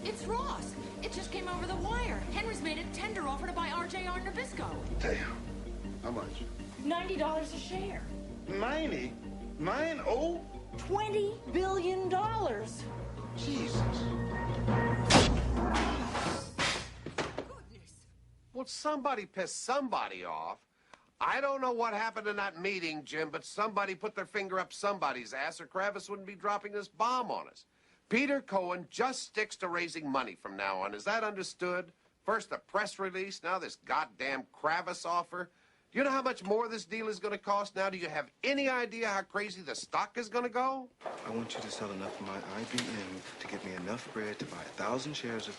It's Ross. It just came over the wire. Henry's made a tender offer to buy RJR Nabisco. Damn. How much? $90 a share. 90? 90? $20 billion. Jesus. Well, somebody pissed somebody off. I don't know what happened in that meeting, Jim, but somebody put their finger up somebody's ass or Kravis wouldn't be dropping this bomb on us. Peter Cohen just sticks to raising money from now on. Is that understood? First a press release, now this goddamn Kravis offer. Do you know how much more this deal is going to cost now? Do you have any idea how crazy the stock is going to go? I want you to sell enough of my IBM to give me enough bread to buy 1,000 shares of...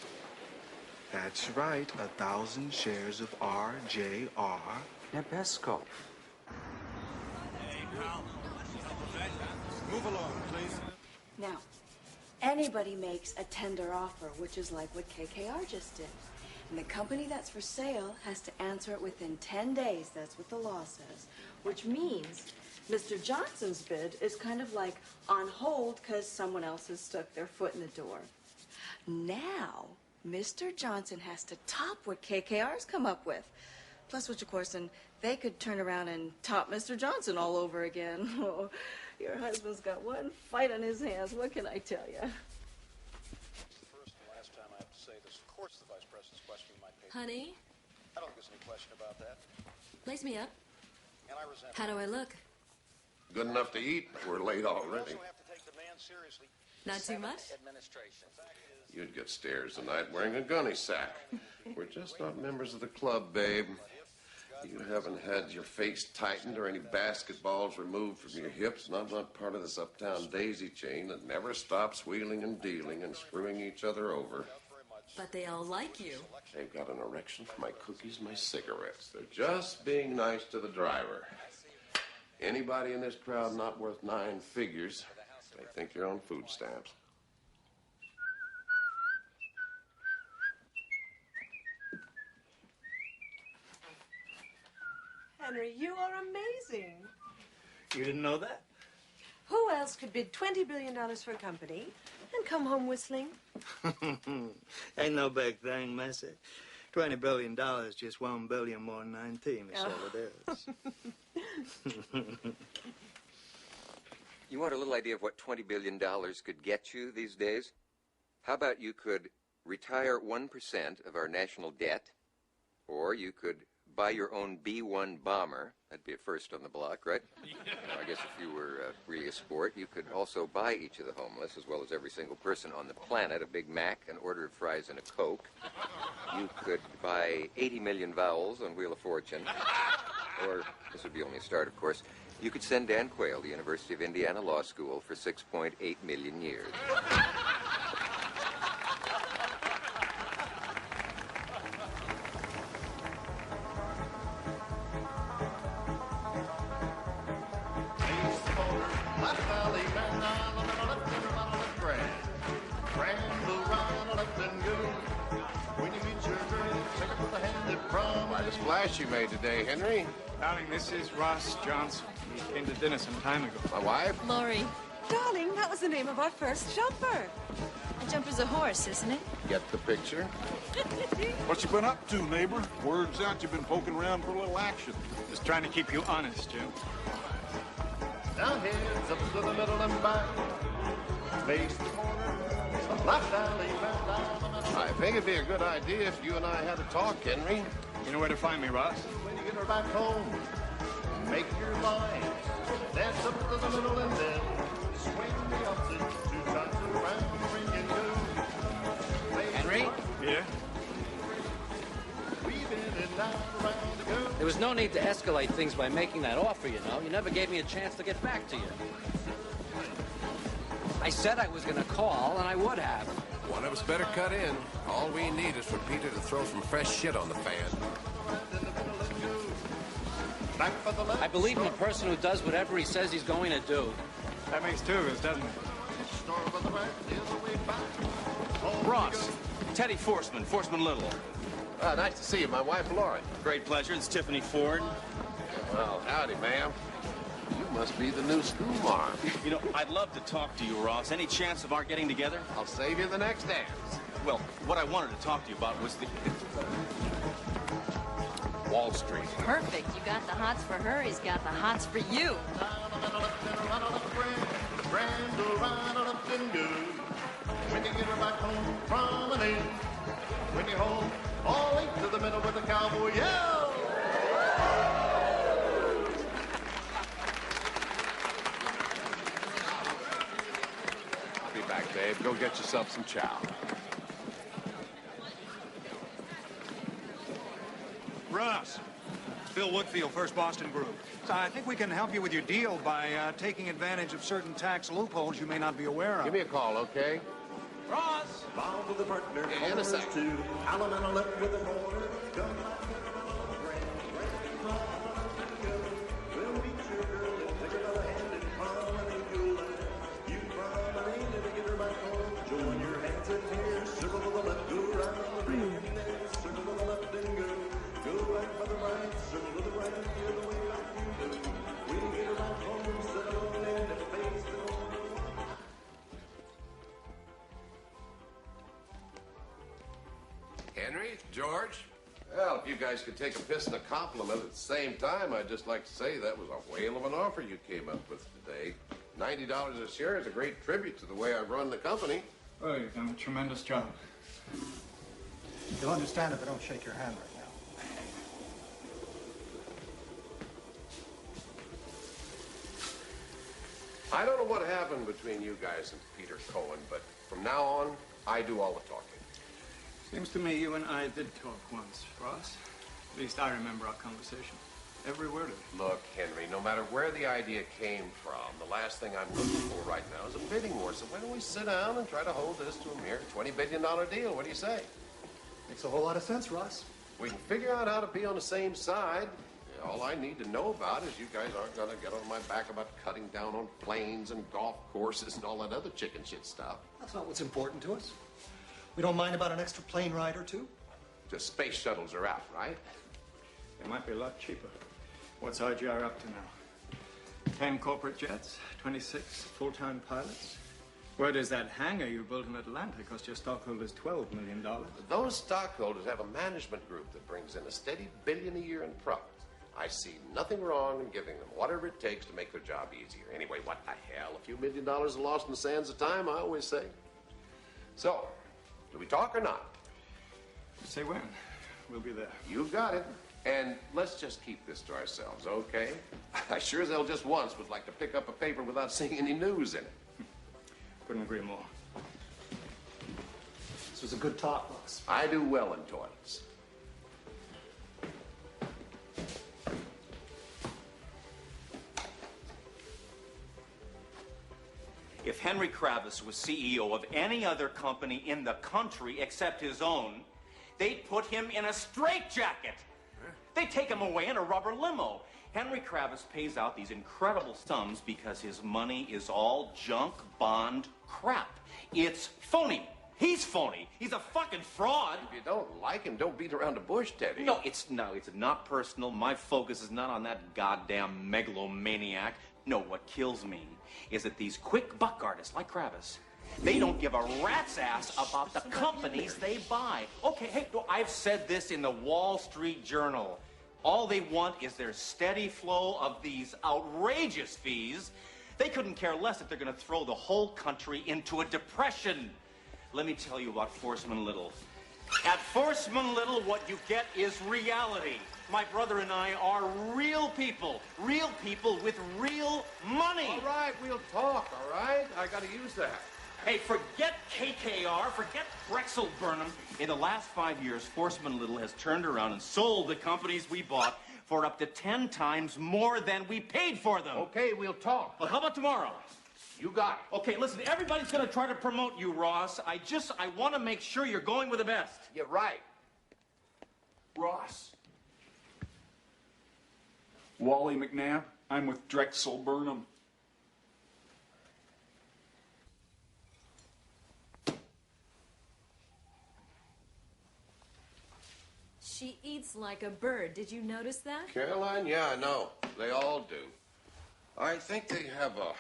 That's right, 1,000 shares of RJR Nabisco. Hey, pal. Move along, please. Now, anybody makes a tender offer, which is like what KKR just did. And the company that's for sale has to answer it within 10 days. That's what the law says. Which means Mr. Johnson's bid is kind of like on hold because someone else has stuck their foot in the door. Now, Mr. Johnson has to top what KKR's come up with. Plus, which, of course, and they could turn around and top Mr. Johnson all over again. Oh, your husband's got one fight on his hands. What can I tell you? First and last time I have to say this. Of course the Vice President's questioning my paper. Honey? I don't think there's any question about that. Lace me up. And I resent How do I look? Good enough to eat, but we're late already. We also have to take the man seriously. Not too much? Administration. You'd get stares tonight wearing a gunny sack. We're just not members of the club, babe. You haven't had your face tightened or any basketballs removed from your hips, and I'm not part of this uptown daisy chain that never stops wheeling and dealing and screwing each other over. But they all like you. They've got an erection for my cookies and my cigarettes. They're just being nice to the driver. Anybody in this crowd not worth 9 figures, they think you're on food stamps. Henry, you are amazing. You didn't know that? Who else could bid $20 billion for a company and come home whistling? Ain't no big thing, Missy. $20 billion, just $1 billion more than 19 is all it is. You want a little idea of what $20 billion could get you these days? How about you could retire 1% of our national debt, or you could buy your own B-1 bomber. That'd be a first on the block, right? I guess if you were really a sport, you could also buy each of the homeless, as well as every single person on the planet, a Big Mac, an order of fries, and a Coke. You could buy 80 million vowels on Wheel of Fortune. Or, this would be only a start, of course, You could send Dan Quayle to University of Indiana Law School for 6.8 million years. Quite a splash you made today, Henry. Darling, this is Ross Johnson. He came to dinner some time ago. My wife? Lori. Darling, that was the name of our first jumper. A jumper's a horse, isn't it? Get the picture? What you been up to, neighbor? Word's out you've been poking around for a little action. Just trying to keep you honest, Jim. Down heads up to the middle and back. Face the corner. Left alley, left alley. I think it'd be a good idea if you and I had a talk, Henry. You know where to find me, Ross? When you get her back home, make your line. Dance up to the middle and then swing the opposite 2 times around the ring and go. Henry? Yeah? We've been in and out around the go. There was no need to escalate things by making that offer, you know. You never gave me a chance to get back to you. I said I was going to call, and I would have. One of us better cut in. All we need is for Peter to throw some fresh shit on the fan. I believe in a person who does whatever he says he's going to do. That makes 2 of us, doesn't it? Ross, Teddy Forsman, Forsman Little. Nice to see you. My wife, Lauren. Great pleasure. It's Tiffany Ford. Well, howdy, ma'am. You must be the new school marm. You know, I'd love to talk to you, Ross. Any chance of our getting together? I'll save you the next dance. Well, what I wanted to talk to you about was the... Wall Street. Perfect. You got the hots for her, he's got the hots for you. When you get her back home, promenade. When you're home, all eight to the middle with the cowboy yell. I'll be back, Dave. Go get yourself some chow. Ross, Phil Woodfield, First Boston Group. So I think we can help you with your deal by taking advantage of certain tax loopholes you may not be aware of. Give me a call, okay? Ross! Bound to the partner, In a second. to Alabama left with a corner. We'll meet your girl and take her by the hand and promenade you'll laugh. You promenade and get her back home. Join your hands in here, circle to the left, go around the ring, and then circle to the left and go. Go right by the right, circle to the right, the other way like you do. When you get her back home, settle in and face the door. Henry, George. Well, if you guys could take a piss and a compliment at the same time, I'd just like to say that was a whale of an offer you came up with today. $90 a share is a great tribute to the way I run the company. Oh, you've done a tremendous job. You'll understand if I don't shake your hand right now. I don't know what happened between you guys and Peter Cohen, but from now on, I do all the talking. Seems to me you and I did talk once, Ross. At least I remember our conversation. Every word of it. Look, Henry, no matter where the idea came from, the last thing I'm looking for right now is a bidding war. So why don't we sit down and try to hold this to a mere $20 billion deal? What do you say? Makes a whole lot of sense, Ross. We can figure out how to be on the same side. All I need to know about is you guys aren't going to get on my back about cutting down on planes and golf courses and all that other chicken shit stuff. That's not what's important to us. We don't mind about an extra plane ride or two. Just space shuttles are out, right? They might be a lot cheaper. What's RJR up to now? 10 corporate jets, 26 full-time pilots. Where does that hangar you built in Atlanta cost your stockholders $12 million? Those stockholders have a management group that brings in a steady $1 billion a year in profits. I see nothing wrong in giving them whatever it takes to make their job easier. Anyway, what the hell? A few $1 million are lost in the sands of time, I always say. So, do we talk or not? Say when. We'll be there. You've got it. And let's just keep this to ourselves, okay? I sure as hell just once would like to pick up a paper without seeing any news in it. Couldn't agree more. This was a good talk, Ross. I do well in toilets. If Henry Kravis was CEO of any other company in the country except his own, they'd put him in a straitjacket. They'd take him away in a rubber limo. Henry Kravis pays out these incredible sums because his money is all junk bond crap. It's phony. He's phony. He's a fucking fraud. If you don't like him, don't beat around the bush, Teddy. No, it's not personal. My focus is not on that goddamn megalomaniac. No, what kills me is that these quick buck artists like Kravis, they don't give a rat's ass about the companies they buy. Okay, hey, I've said this in the Wall Street Journal. All they want is their steady flow of these outrageous fees. They couldn't care less if they're going to throw the whole country into a depression. Let me tell you about Forsman Little. At Forsman Little, what you get is reality. My brother and I are real people with real money. All right, we'll talk, all right? I got to use that. Hey, forget KKR, forget Drexel Burnham. In the last 5 years, Forsman Little has turned around and sold the companies we bought for up to 10 times more than we paid for them. Okay, we'll talk. Well, how about tomorrow? You got it. Okay, listen, everybody's going to try to promote you, Ross. I want to make sure you're going with the best. You're right. Ross. Wally McNabb. I'm with Drexel Burnham. She eats like a bird. Did you notice that? Caroline? Yeah, I know. They all do. I think they have a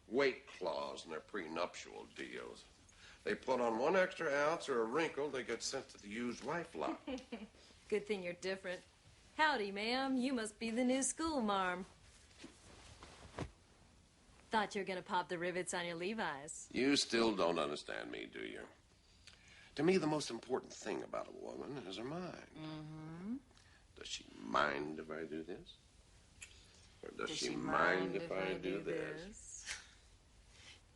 weight clause in their prenuptial deals. They put on 1 extra ounce or a wrinkle, they get sent to the used wife lot. Good thing you're different. Howdy, ma'am. You must be the new school marm. Thought you were gonna pop the rivets on your Levi's. You still don't understand me, do you? To me, the most important thing about a woman is her mind. Mm-hmm. Does she mind if I do this? Or does she mind if I do this?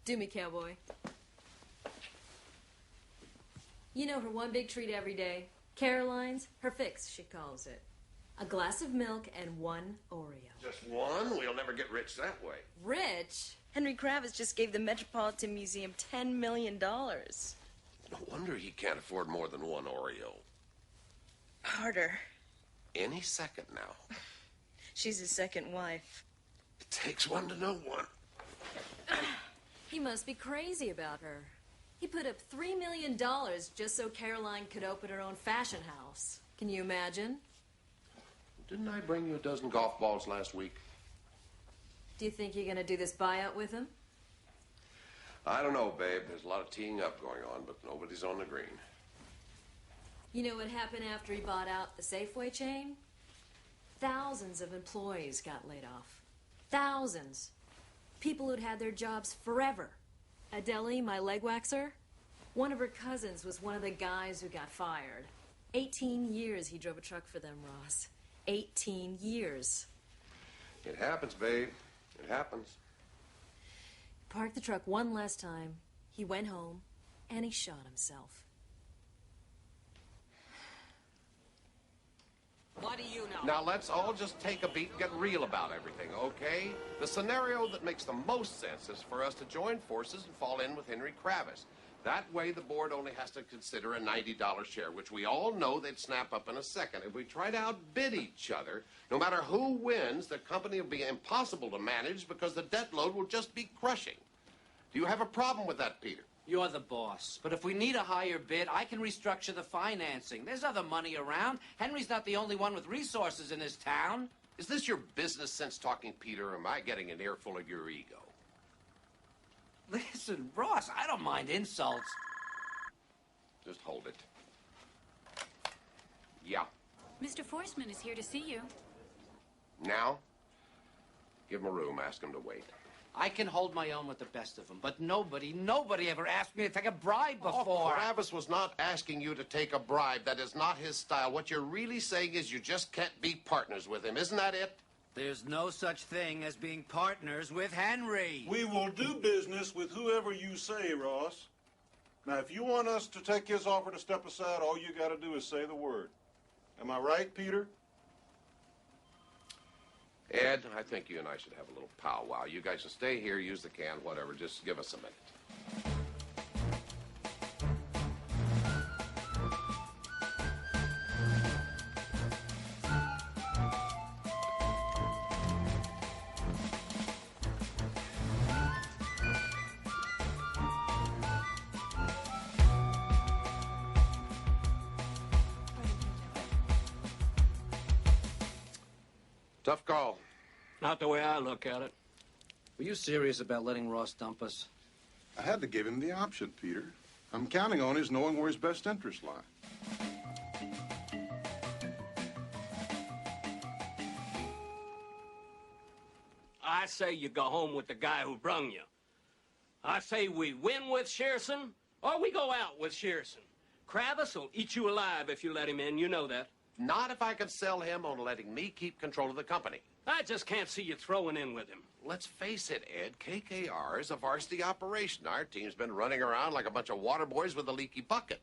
Do me, cowboy. You know her one big treat every day? Caroline's, her fix, she calls it. A glass of milk and 1 Oreo. Just one? We'll never get rich that way. Rich? Henry Kravis just gave the Metropolitan Museum $10 million. No wonder he can't afford more than 1 Oreo. Harder. Any second now. She's his second wife. It takes one to know one. He must be crazy about her. He put up $3 million just so Caroline could open her own fashion house. Can you imagine? Didn't I bring you a dozen golf balls last week? Do you think you're going to do this buyout with him? I don't know, babe. There's a lot of teeing up going on, but nobody's on the green. You know what happened after he bought out the Safeway chain? Thousands of employees got laid off. Thousands. People who'd had their jobs forever. Adele, my leg waxer, one of her cousins was one of the guys who got fired. 18 years he drove a truck for them, Ross. 18 years. It happens, babe. It happens. Parked the truck one last time. He went home, and he shot himself. What do you know? Now, let's all just take a beat and get real about everything, okay? The scenario that makes the most sense is for us to join forces and fall in with Henry Kravis. That way, the board only has to consider a $90 share, which we all know they'd snap up in a second. If we try to outbid each other, no matter who wins, the company will be impossible to manage because the debt load will just be crushing. Do you have a problem with that, Peter? You're the boss. But if we need a higher bid, I can restructure the financing. There's other money around. Henry's not the only one with resources in this town. Is this your business sense talking, Peter, or am I getting an earful of your ego? Listen, Ross, I don't mind insults. Just hold it. Yeah. Mr. Forsman is here to see you. Now? Give him a room. Ask him to wait. I can hold my own with the best of them, but nobody ever asked me to take a bribe before. Oh, Kravis was not asking you to take a bribe. That is not his style. What you're really saying is you just can't be partners with him. Isn't that it? There's no such thing as being partners with Henry. We will do business with whoever you say, Ross. Now, if you want us to take his offer to step aside, all you got to do is say the word. Am I right, Peter? Ed, I think you and I should have a little powwow. You guys should stay here, use the can, whatever. Just give us a minute. Tough call. Not the way I look at it. Were you serious about letting Ross dump us? I had to give him the option, Peter. I'm counting on his knowing where his best interests lie. I say you go home with the guy who brung you. I say we win with Shearson, or we go out with Shearson. Kravis will eat you alive if you let him in, you know that. Not if I can sell him on letting me keep control of the company. I just can't see you throwing in with him. Let's face it, Ed, KKR is a varsity operation. Our team's been running around like a bunch of water boys with a leaky bucket.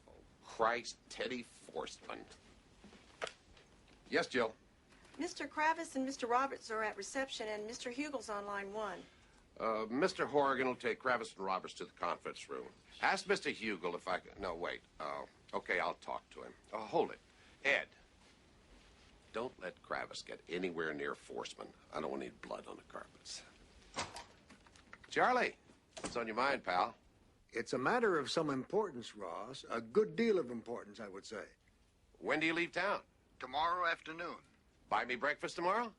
Oh, Christ, Teddy Forstman. Yes, Jill? Mr. Kravis and Mr. Roberts are at reception, and Mr. Hugel's on line 1. Mr. Horrigan will take Kravis and Roberts to the conference room. Ask Mr. Hugel if I can... No, wait. Okay, I'll talk to him. Hold it. Ed, don't let Kravis get anywhere near Forstman. I don't need blood on the carpets. Charlie, what's on your mind, pal? It's a matter of some importance, Ross. A good deal of importance, I would say. When do you leave town? Tomorrow afternoon. Buy me breakfast tomorrow?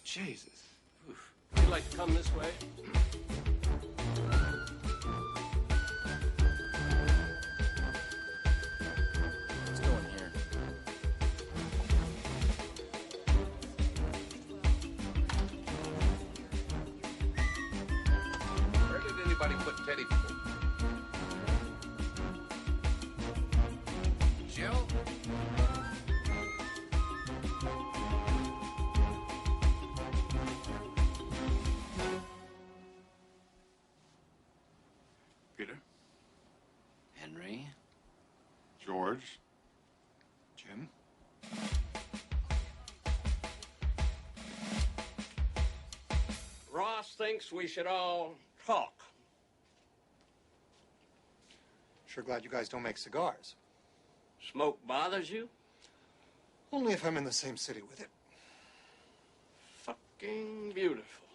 Jesus. Oof. You'd like to come this way? Let's go in here. Where did anybody put Teddy? Jill? Peter? Henry? George? Jim? Ross thinks we should all talk. Sure glad you guys don't make cigars. Smoke bothers you? Only if I'm in the same city with it. Fucking beautiful.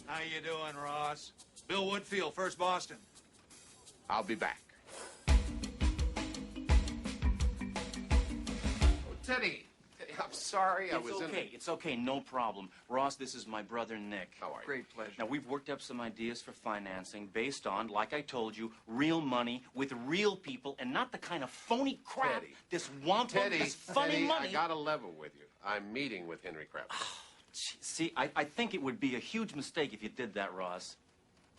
How you doing, Ross? Bill Woodfield, First Boston. I'll be back. Oh, Teddy, I'm sorry I was in... It's okay, no problem. Ross, this is my brother Nick. How are you? Great pleasure. Now, we've worked up some ideas for financing based on, like I told you, real money with real people and not the kind of phony crap, Teddy. this wampum, this funny Teddy, money. I gotta level with you. I'm meeting with Henry Kravis. See, I think it would be a huge mistake if you did that, Ross.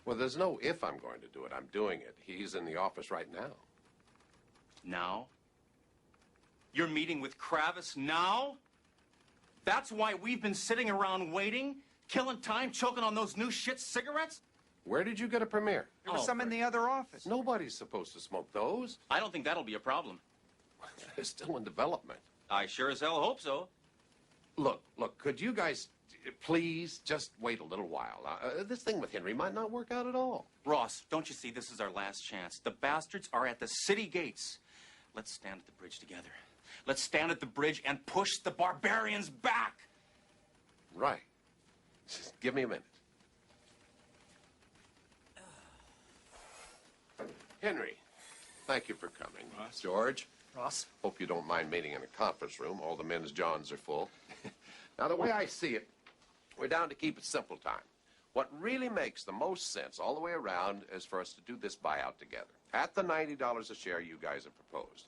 Well, there's no if I'm going to do it. I'm doing it. He's in the office right now. Now? You're meeting with Kravis now? That's why we've been sitting around waiting, killing time, choking on those new shit cigarettes? Where did you get a premiere? There was some in the other office. Nobody's supposed to smoke those. I don't think that'll be a problem. They're still in development. I sure as hell hope so. Look, could you guys please just wait a little while? This thing with Henry might not work out at all. Ross, don't you see this is our last chance? The bastards are at the city gates. Let's stand at the bridge together. Let's stand at the bridge and push the barbarians back. Right. Just give me a minute. Henry, thank you for coming. Ross. George. Ross? Hope you don't mind meeting in a conference room. All the men's johns are full. Now, the way I see it, we're down to keep it simple time. What really makes the most sense all the way around is for us to do this buyout together at the $90 a share you guys have proposed.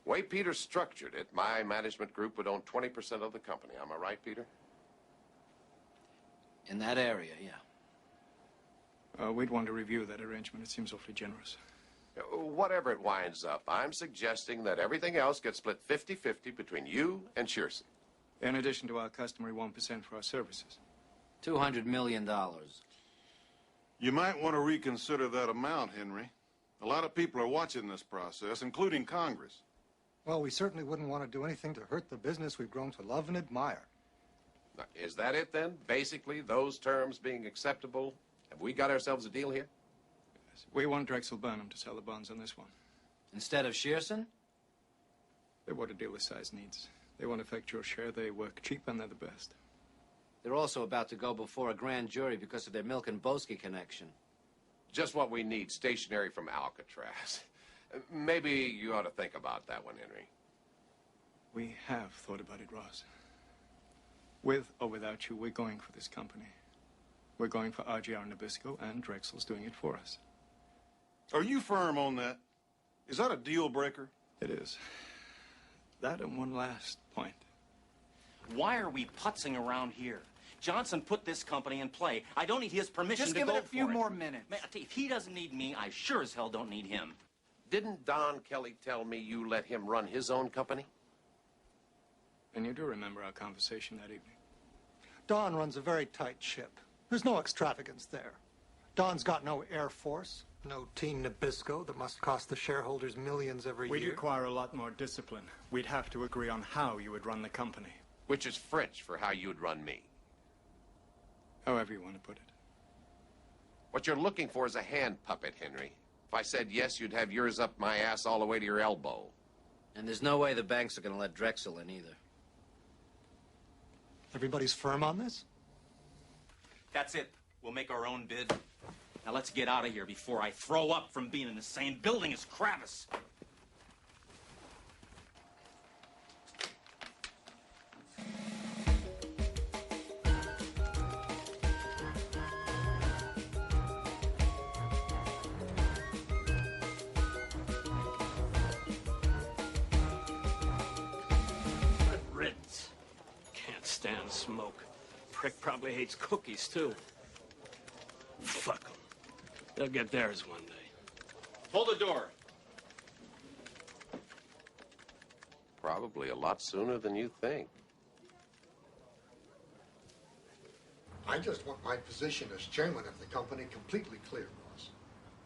The way Peter structured it, my management group would own 20% of the company. Am I right, Peter? In that area, yeah. We'd want to review that arrangement. It seems awfully generous. Whatever it winds up, I'm suggesting that everything else gets split 50-50 between you and Shearson. In addition to our customary 1% for our services. $200 million. You might want to reconsider that amount, Henry. A lot of people are watching this process, including Congress. Well, we certainly wouldn't want to do anything to hurt the business we've grown to love and admire. Now, is that it then? Basically, those terms being acceptable? Have we got ourselves a deal here? Yes. We want Drexel Burnham to sell the bonds on this one. Instead of Shearson? They're what a dealer size needs. They won't affect your share. They work cheap and they're the best. They're also about to go before a grand jury because of their Milk and Boski connection. Just what we need, stationery from Alcatraz. Maybe you ought to think about that one, Henry. We have thought about it, Ross. With or without you, we're going for this company. We're going for RJR Nabisco, and Drexel's doing it for us. Are you firm on that? Is that a deal breaker? It is. That and one last point. Why are we putzing around here? Johnson put this company in play. I don't need his permission Just to give go it a few for more minutes. Man, I tell you, if he doesn't need me, I sure as hell don't need him. Didn't Don Kelly tell me you let him run his own company? And you do remember our conversation that evening. Don runs a very tight ship. There's no extravagance there. Don's got no Air Force, no Team Nabisco that must cost the shareholders millions every We'd year. require a lot more discipline. We'd have to agree on how you would run the company. Which is French for how you'd run me. However you want to put it. What you're looking for is a hand puppet, Henry. If I said yes, you'd have yours up my ass all the way to your elbow. And there's no way the banks are going to let Drexel in either. Everybody's firm on this? That's it. We'll make our own bid. Now let's get out of here before I throw up from being in the same building as Kravis. Ritz. Can't stand smoke. Prick probably hates cookies, too. Fuck them. They'll get theirs one day. Hold the door. Probably a lot sooner than you think. I just want my position as chairman of the company completely clear, Ross.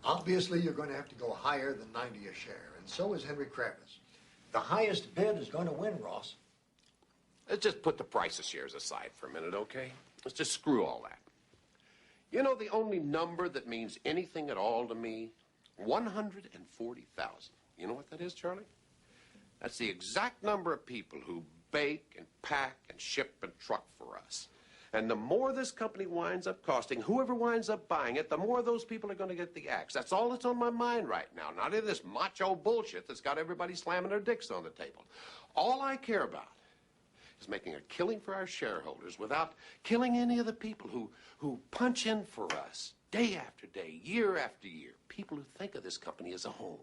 Obviously, you're going to have to go higher than 90 a share, and so is Henry Kravis. The highest bid is going to win, Ross. Let's just put the price of shares aside for a minute, okay? Let's just screw all that. You know the only number that means anything at all to me? 140,000. You know what that is, Charlie? That's the exact number of people who bake and pack and ship and truck for us. And the more this company winds up costing, whoever winds up buying it, the more those people are going to get the axe. That's all that's on my mind right now. Not any of this macho bullshit that's got everybody slamming their dicks on the table. All I care about is making a killing for our shareholders without killing any of the people who punch in for us day after day, year after year. People who think of this company as a home.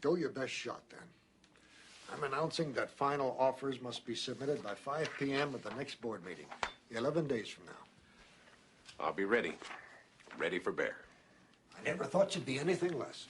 Go your best shot, then. I'm announcing that final offers must be submitted by 5 p.m. at the next board meeting, 11 days from now. I'll be ready. Ready for bear. I never thought you'd be anything less.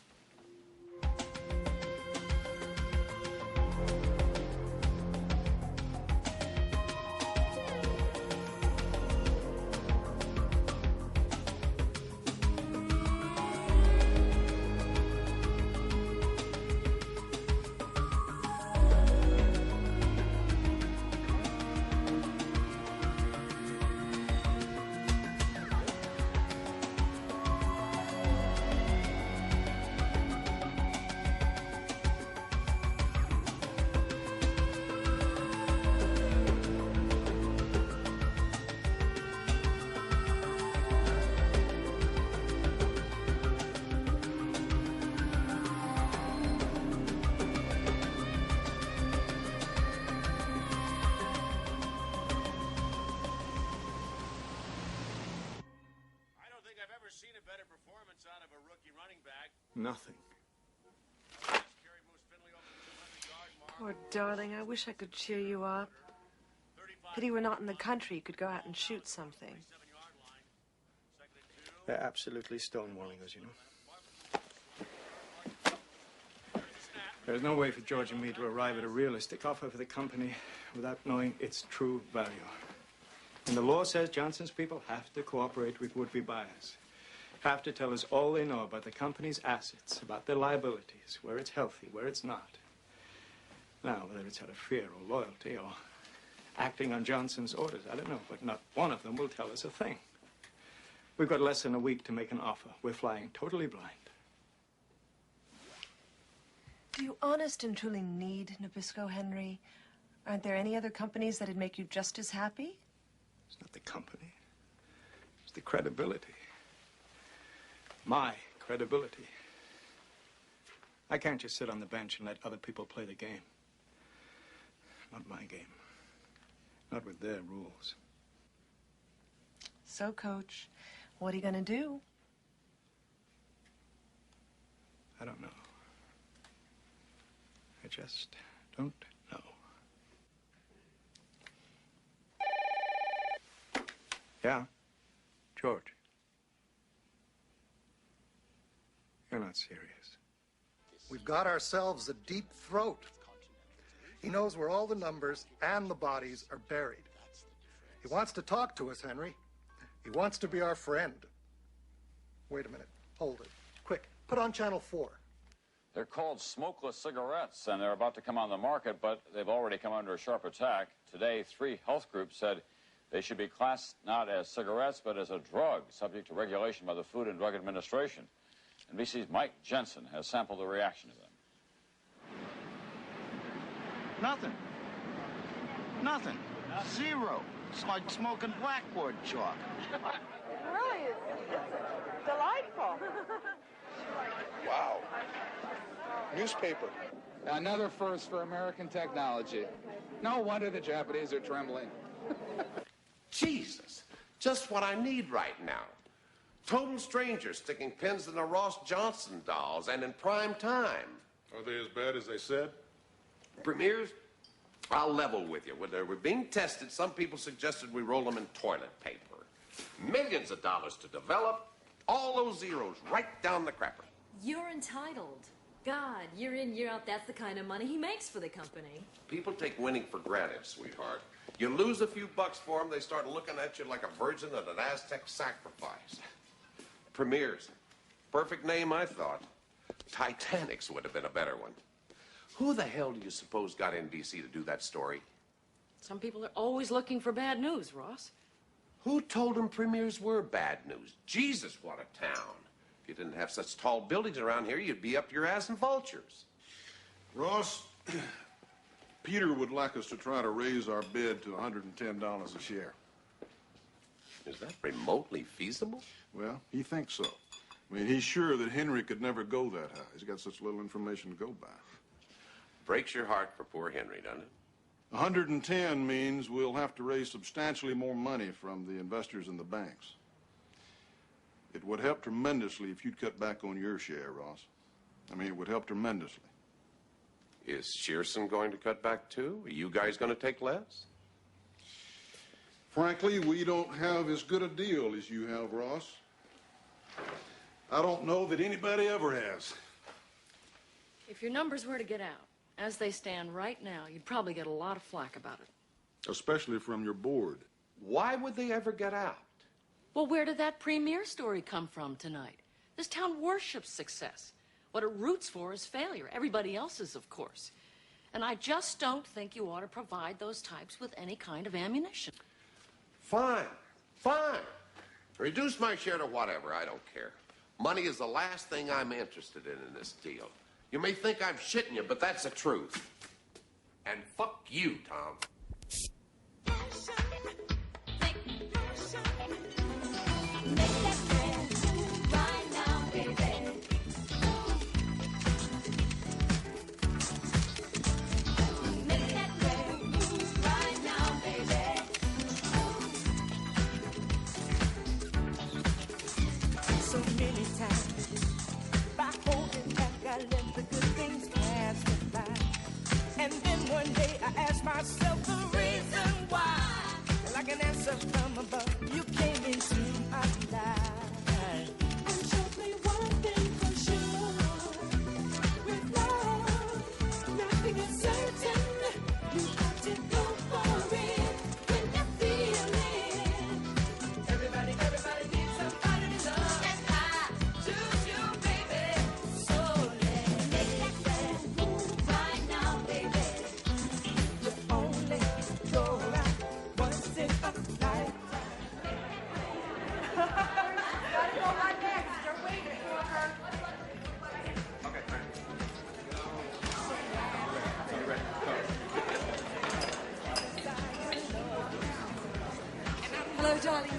Nothing. Poor darling, I wish I could cheer you up. Pity we're not in the country. You could go out and shoot something. They're absolutely stonewalling us, you know. There's no way for George and me to arrive at a realistic offer for the company without knowing its true value. And the law says Johnson's people have to cooperate with would-be buyers. Have to tell us all they know about the company's assets, about their liabilities, where it's healthy, where it's not. Now, whether it's out of fear or loyalty or acting on Johnson's orders, I don't know, but not one of them will tell us a thing. We've got less than a week to make an offer. We're flying totally blind. Do you honest and truly need Nabisco, Henry? Aren't there any other companies that'd make you just as happy? It's not the company. It's the credibility. My credibility. I can't just sit on the bench and let other people play the game. Not my game. Not with their rules. So, Coach, what are you going to do? I don't know. I just don't know. Yeah? George? You're not serious. We've got ourselves a deep throat. He knows where all the numbers and the bodies are buried. He wants to talk to us, Henry. He wants to be our friend. Wait a minute. Hold it. Quick, put on channel 4. They're called smokeless cigarettes, and they're about to come on the market, but they've already come under a sharp attack. Today, 3 health groups said they should be classed not as cigarettes, but as a drug, subject to regulation by the Food and Drug Administration. NBC's Mike Jensen has sampled the reaction to them. Nothing. Nothing. Zero. It's like smoking blackboard chalk. It really is delightful. Wow. Newspaper. Another first for American technology. No wonder the Japanese are trembling. Jesus, just what I need right now. Total strangers sticking pins in the Ross Johnson dolls and in prime time. Are they as bad as they said? Premiers, I'll level with you. When they were being tested, some people suggested we roll them in toilet paper. Millions of dollars to develop, all those zeros right down the crapper. You're entitled. God, year in, year out, that's the kind of money he makes for the company. People take winning for granted, sweetheart. You lose a few bucks for them, they start looking at you like a virgin at an Aztec sacrifice. Premiers. Perfect name, I thought. Titanic's would have been a better one. Who the hell do you suppose got NBC to do that story? Some people are always looking for bad news, Ross. Who told them premiers were bad news? Jesus, what a town. If you didn't have such tall buildings around here, you'd be up your ass in vultures. Ross, Peter would like us to try to raise our bid to $110 a share. Is that remotely feasible? Well, he thinks so. I mean, he's sure that Henry could never go that high. He's got such little information to go by. Breaks your heart for poor Henry, doesn't it? 110 means we'll have to raise substantially more money from the investors and the banks. It would help tremendously if you'd cut back on your share, Ross. I mean, it would help tremendously. Is Shearson going to cut back too? Are you guys going to take less? Frankly, we don't have as good a deal as you have, Ross. I don't know that anybody ever has. If your numbers were to get out, as they stand right now, you'd probably get a lot of flack about it. Especially from your board. Why would they ever get out? Well, where did that premier story come from tonight? This town worships success. What it roots for is failure. Everybody else's, of course. And I just don't think you ought to provide those types with any kind of ammunition. Fine, fine. Reduce my share to whatever, I don't care. Money is the last thing I'm interested in this deal. You may think I'm shitting you, but that's the truth. And fuck you, Tom. So many times, by holding back, I let the good things pass me by. And then one day I asked myself the reason why. Like an answer from above, you came into my life. Hello, darling.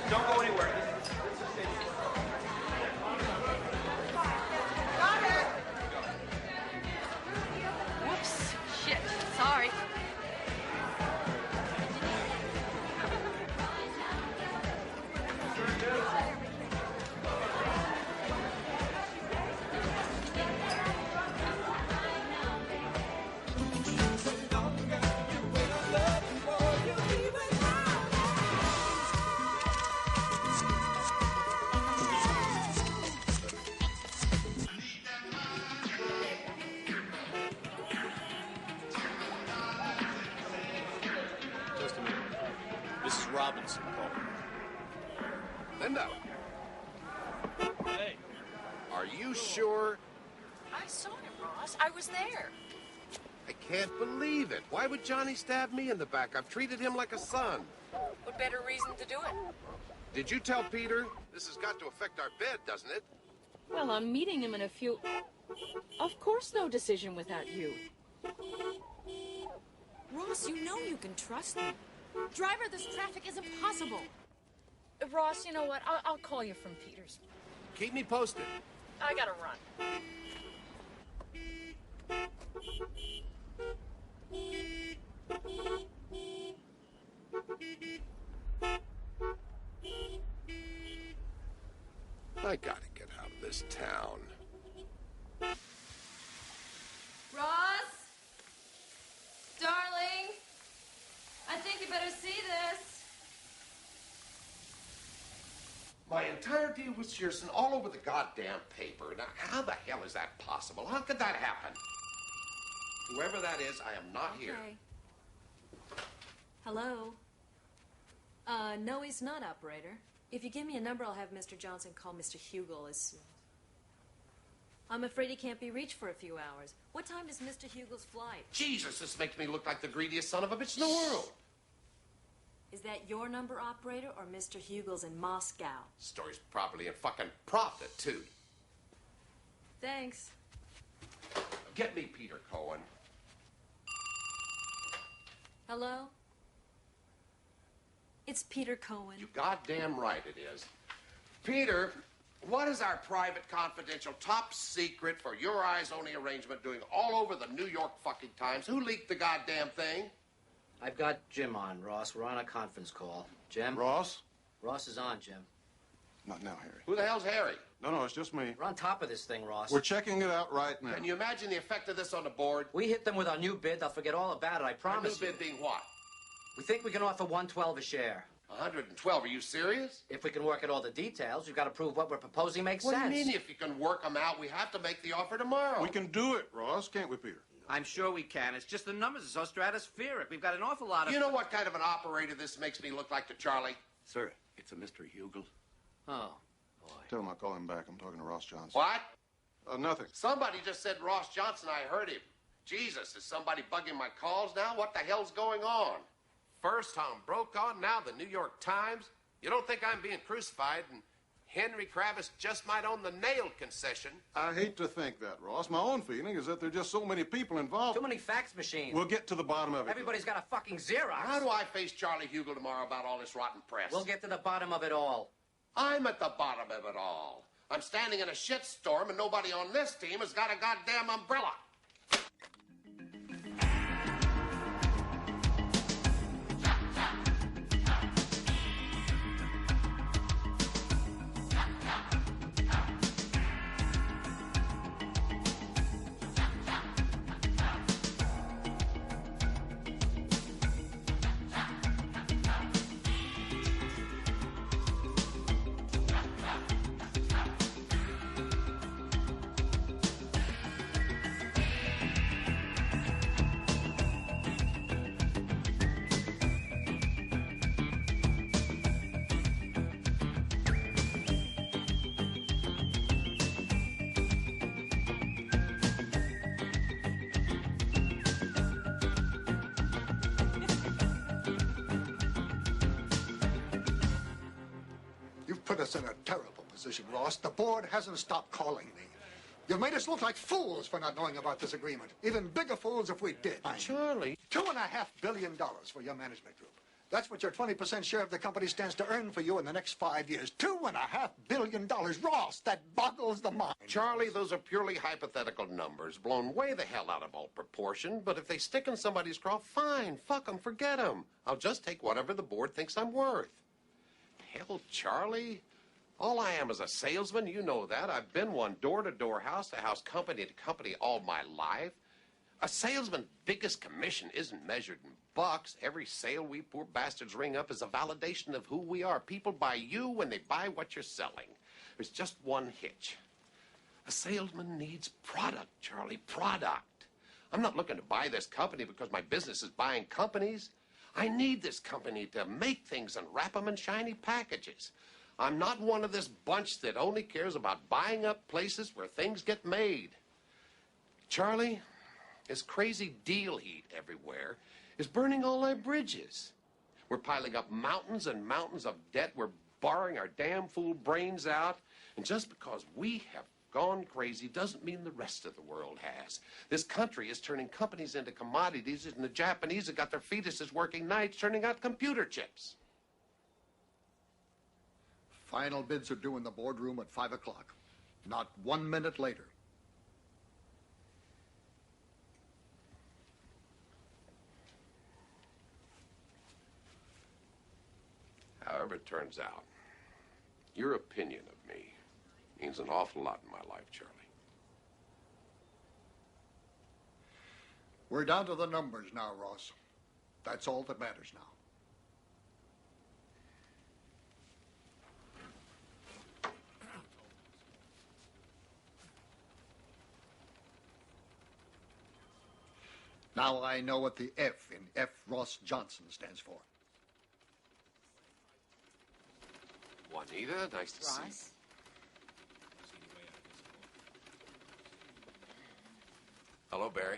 Don't go anywhere. Whoops. Shit. Sorry. Just a minute. This is Robinson calling. Linda. Hey. Are you sure? I saw him, Ross. I was there. I can't believe it. Why would Johnny stab me in the back? I've treated him like a son. What better reason to do it? Did you tell Peter? This has got to affect our bed, doesn't it? Well, I'm meeting him in a few... Of course no decision without you. Ross, you know you can trust me. Driver, this traffic is impossible. Ross, you know what? I'll call you from Peter's. Keep me posted. I gotta run. I gotta get out of this town. Ross? Darling? I think you better see this. My entire deal with Shearson all over the goddamn paper. Now, how the hell is that possible? How could that happen? Whoever that is, I am not here. Hello? No, he's not, operator. If you give me a number, I'll have Mr. Johnson call Mr. Hugel as soon. I'm afraid he can't be reached for a few hours. What time is Mr. Hugel's flight? Jesus, this makes me look like the greediest son of a bitch in the world. Is that your number, operator, or Mr. Hugel's in Moscow? Story's properly in fucking profit, too. Thanks. Get me Peter Cohen. Hello? It's Peter Cohen. You goddamn right it is. Peter, what is our private, confidential, top secret, for your eyes only arrangement doing all over the New York fucking Times? Who leaked the goddamn thing? I've got Jim on, Ross. We're on a conference call. Jim? Ross? Ross is on, Jim. Not now, Harry. Who the hell's Harry? No, it's just me. We're on top of this thing, Ross. We're checking it out right now. Can you imagine the effect of this on the board? We hit them with our new bid. They'll forget all about it, I promise Our new bid being what? We think we can offer $112 a share. 112, are you serious? If we can work out all the details, we've got to prove what we're proposing makes What sense. do you mean if you can work them out? We have to make the offer tomorrow. We can do it, Ross, can't we, Peter? I'm sure we can. It's just the numbers are so stratospheric. We've got an awful lot of... You know what kind of an operator this makes me look like to Charlie? Sir, it's a Mr. Hugel. Oh, Tell him I'll call him back. I'm talking to Ross Johnson. What? Nothing. Somebody just said Ross Johnson. I heard him. Jesus, is somebody bugging my calls now? What the hell's going on? First Tom Brokaw, now the New York Times. You don't think I'm being crucified and Henry Kravis just might own the nail concession? I hate to think that, Ross. My own feeling is that there are just so many people involved. Too many fax machines. We'll get to the bottom of it. Everybody's got a fucking Xerox. How do I face Charlie Hugel tomorrow about all this rotten press? We'll get to the bottom of it all. I'm at the bottom of it all. I'm standing in a shitstorm and nobody on this team has got a goddamn umbrella. put us in a terrible position, Ross. The board hasn't stopped calling me. You've made us look like fools for not knowing about this agreement. Even bigger fools if we did. Charlie. $2.5 billion for your management group. That's what your 20% share of the company stands to earn for you in the next 5 years. $2.5 billion. Ross, that boggles the mind. Charlie, those are purely hypothetical numbers, blown way the hell out of all proportion. But if they stick in somebody's craw, fine. Fuck them, forget them. I'll just take whatever the board thinks I'm worth. Hell, Charlie. All I am is a salesman, you know that. I've been one door to door, house to house, company to company all my life. A salesman's biggest commission isn't measured in bucks. Every sale we poor bastards ring up is a validation of who we are. People buy you when they buy what you're selling. There's just one hitch. A salesman needs product, Charlie, product. I'm not looking to buy this company because my business is buying companies. I need this company to make things and wrap them in shiny packages. I'm not one of this bunch that only cares about buying up places where things get made. Charlie, this crazy deal heat everywhere is burning all our bridges. We're piling up mountains and mountains of debt. We're borrowing our damn fool brains out. And just because we have gone crazy doesn't mean the rest of the world has. This country is turning companies into commodities, and the Japanese have got their fetuses working nights turning out computer chips. Final bids are due in the boardroom at 5 o'clock. Not 1 minute later. However it turns out, your opinion of me means an awful lot in my life, Charlie. We're down to the numbers now, Ross. That's all that matters now. Now I know what the F in F. Ross Johnson stands for. Juanita, nice to see you. Hello, Barry.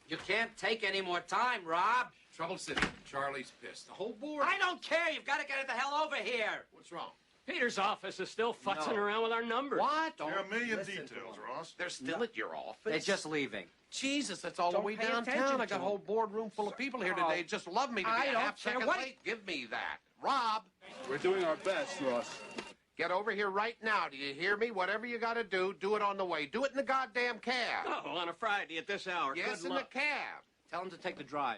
You can't take any more time, Rob. Trouble City. Charlie's pissed. The whole board. I don't care. You've got to get it the hell over here. What's wrong? Peter's office is still futzing around with our numbers. What? There are a million details, Ross. They're still at your office. They're just leaving. Jesus, that's all the way downtown. I got a whole boardroom full of people here today. Just love me to be a half second late. Give me that. Rob. We're doing our best, Ross. Get over here right now. Do you hear me? Whatever you got to do it on the way. Do it in the goddamn cab. Oh, on a Friday at this hour. Yes, Good in luck. the cab. Tell him to take the drive.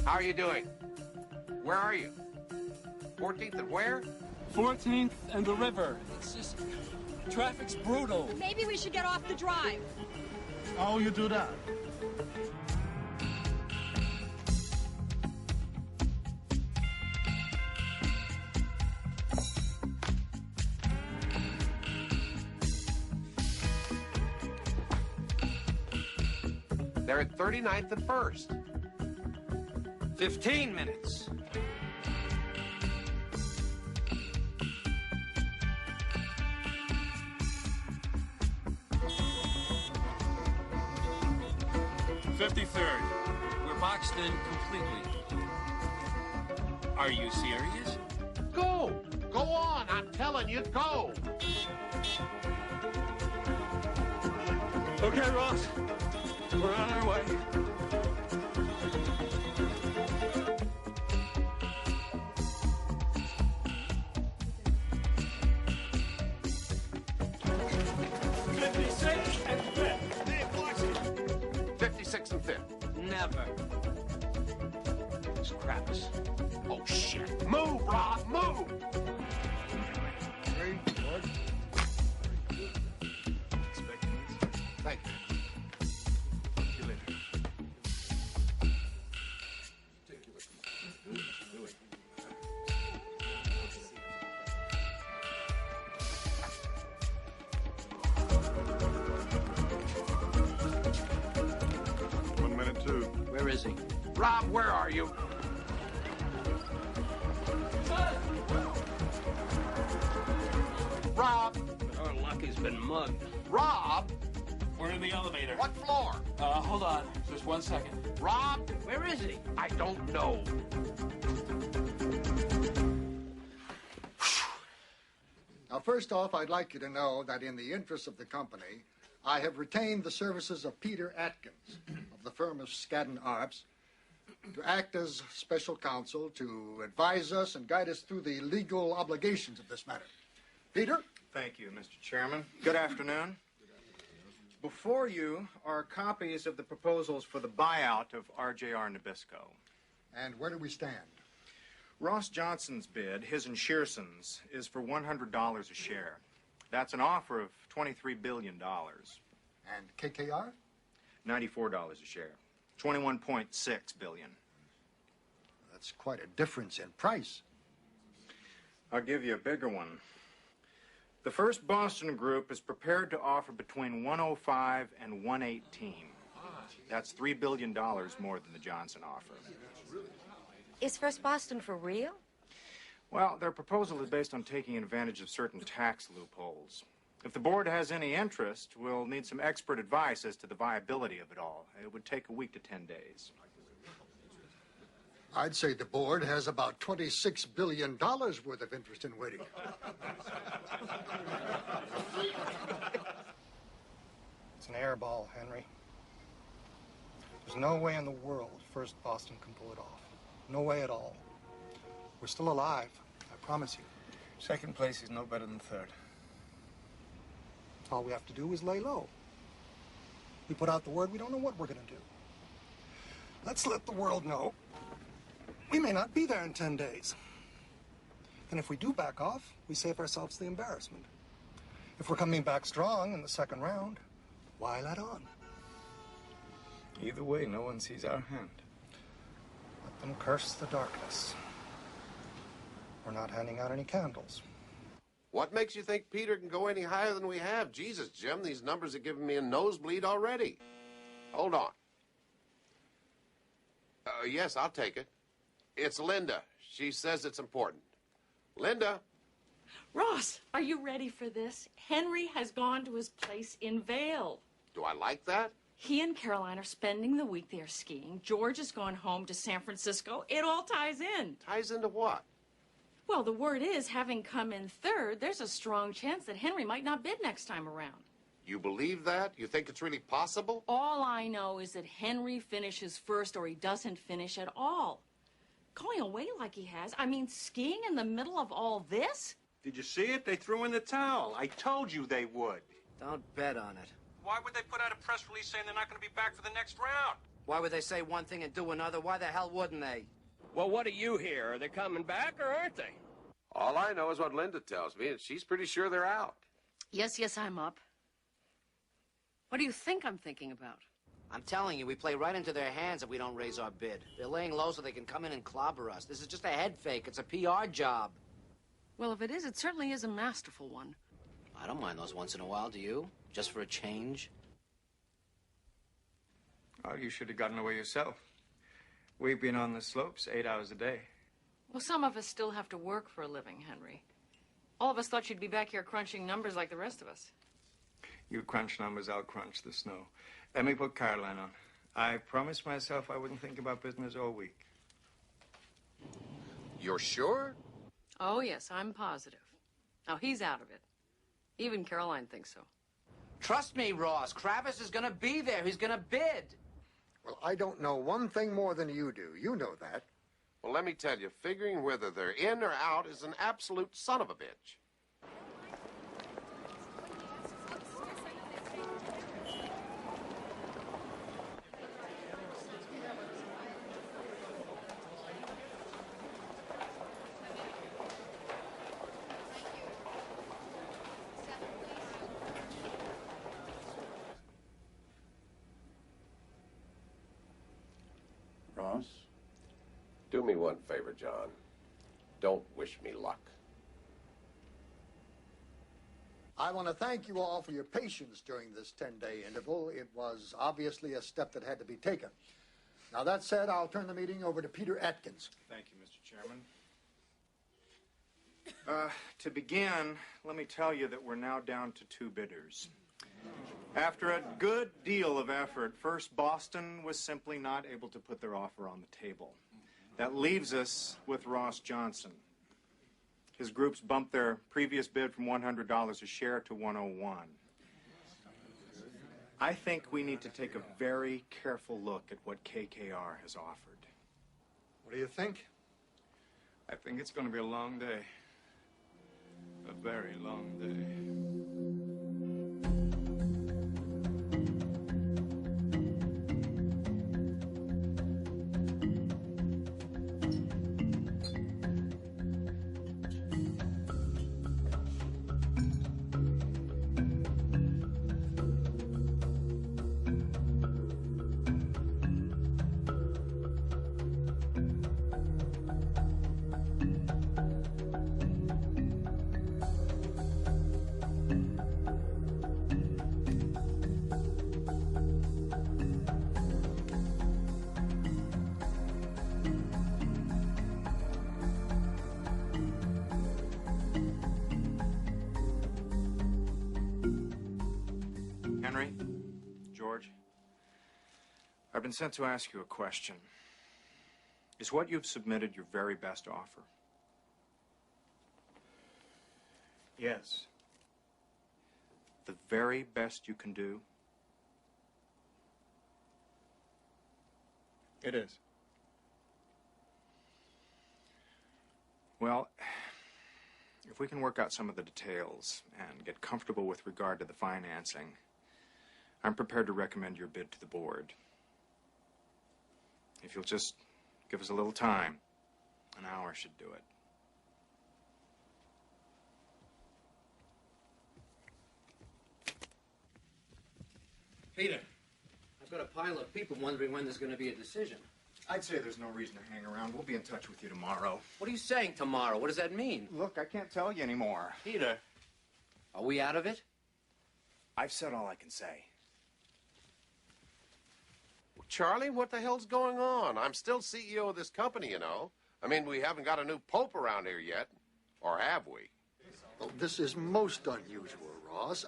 How are you doing? Where are you? 14th and where? 14th and the river. It's just, traffic's brutal. Maybe we should get off the drive. How you do that? They're at 39th and 1st. 15 minutes. We're boxed in completely. Are you serious? Go! Go on! I'm telling you, go! Okay, Ross. We're on our way. Never. Scraps. Oh, shit. Move, Rob, move! Thank you. See you later. is he? Rob, where are you? Rob! Our Lucky's been mugged. Rob! We're in the elevator. What floor? Hold on. Just 1 second. Rob? Where is he? I don't know. Now, first off, I'd like you to know that in the interest of the company, I have retained the services of Peter Atkins of the firm of Skadden Arps to act as special counsel to advise us and guide us through the legal obligations of this matter. Peter? Thank you, Mr. Chairman. Good afternoon. Before you are copies of the proposals for the buyout of RJR Nabisco. And where do we stand? Ross Johnson's bid, his and Shearson's, is for $100 a share. That's an offer of $23 billion. And KKR? $94 a share. $21.6 billion. That's quite a difference in price. I'll give you a bigger one. The First Boston Group is prepared to offer between 105 and 118. That's $3 billion more than the Johnson offer. Is First Boston for real? Well, their proposal is based on taking advantage of certain tax loopholes. If the board has any interest, we'll need some expert advice as to the viability of it all. It would take a week to 10 days. I'd say the board has about $26 billion worth of interest in waiting. It's an airball, Henry. There's no way in the world First Boston can pull it off. No way at all. We're still alive, I promise you. Second place is no better than third. All we have to do is lay low. We put out the word, we don't know what we're going to do. Let's let the world know we may not be there in 10 days. And if we do back off, we save ourselves the embarrassment. If we're coming back strong in the second round, why let on? Either way, no one sees our hand. Let them curse the darkness. We're not handing out any candles. What makes you think Peter can go any higher than we have? Jesus, Jim, these numbers are giving me a nosebleed already. Hold on. Yes, I'll take it. It's Linda. She says it's important. Linda? Ross, are you ready for this? Henry has gone to his place in Vail. Do I like that? He and Caroline are spending the week there skiing. George has gone home to San Francisco. It all ties in. Ties into what? Well, the word is, having come in third, there's a strong chance that Henry might not bid next time around. You believe that? You think it's really possible? All I know is that Henry finishes first or he doesn't finish at all. Going away like he has, I mean, skiing in the middle of all this? Did you see it? They threw in the towel. I told you they would. Don't bet on it. Why would they put out a press release saying they're not going to be back for the next round? Why would they say one thing and do another? Why the hell wouldn't they? Well, what do you hear? Are they coming back or aren't they? All I know is what Linda tells me, and she's pretty sure they're out. Yes, I'm up. What do you think I'm thinking about? I'm telling you, we play right into their hands if we don't raise our bid. They're laying low so they can come in and clobber us. This is just a head fake. It's a PR job. Well, if it is, it certainly is a masterful one. I don't mind those once in a while, do you? Just for a change? Oh, you should have gotten away yourself. We've been on the slopes 8 hours a day. Well, some of us still have to work for a living, Henry. All of us thought you'd be back here crunching numbers like the rest of us. You crunch numbers, I'll crunch the snow. Let me put Caroline on. I promised myself I wouldn't think about business all week. You're sure? Oh, yes, I'm positive. Now, he's out of it. Even Caroline thinks so. Trust me, Ross. Kravis is gonna be there. He's gonna bid. Well, I don't know one thing more than you do. You know that. Well, let me tell you, figuring whether they're in or out is an absolute son of a bitch. Ross? Do me one favor, John. Don't wish me luck. I want to thank you all for your patience during this 10-day interval. It was obviously a step that had to be taken. Now, that said, I'll turn the meeting over to Peter Atkins. Thank you, Mr. Chairman. To begin, let me tell you that we're now down to 2 bidders. After a good deal of effort, First Boston was simply not able to put their offer on the table. That leaves us with Ross Johnson. His groups bumped their previous bid from $100 a share to $101. I think we need to take a very careful look at what KKR has offered. What do you think? I think it's going to be a long day. A very long day. Henry, George, I've been sent to ask you a question. Is what you've submitted your very best offer? Yes. The very best you can do? It is. Well, if we can work out some of the details and get comfortable with regard to the financing, I'm prepared to recommend your bid to the board. If you'll just give us a little time, an hour should do it. Peter, I've got a pile of people wondering when there's going to be a decision. I'd say there's no reason to hang around. We'll be in touch with you tomorrow. What are you saying tomorrow? What does that mean? Look, I can't tell you anymore. Peter, are we out of it? I've said all I can say. Charlie, what the hell's going on? I'm still CEO of this company, you know. I mean, we haven't got a new pope around here yet. Or have we? Oh, this is most unusual, Ross.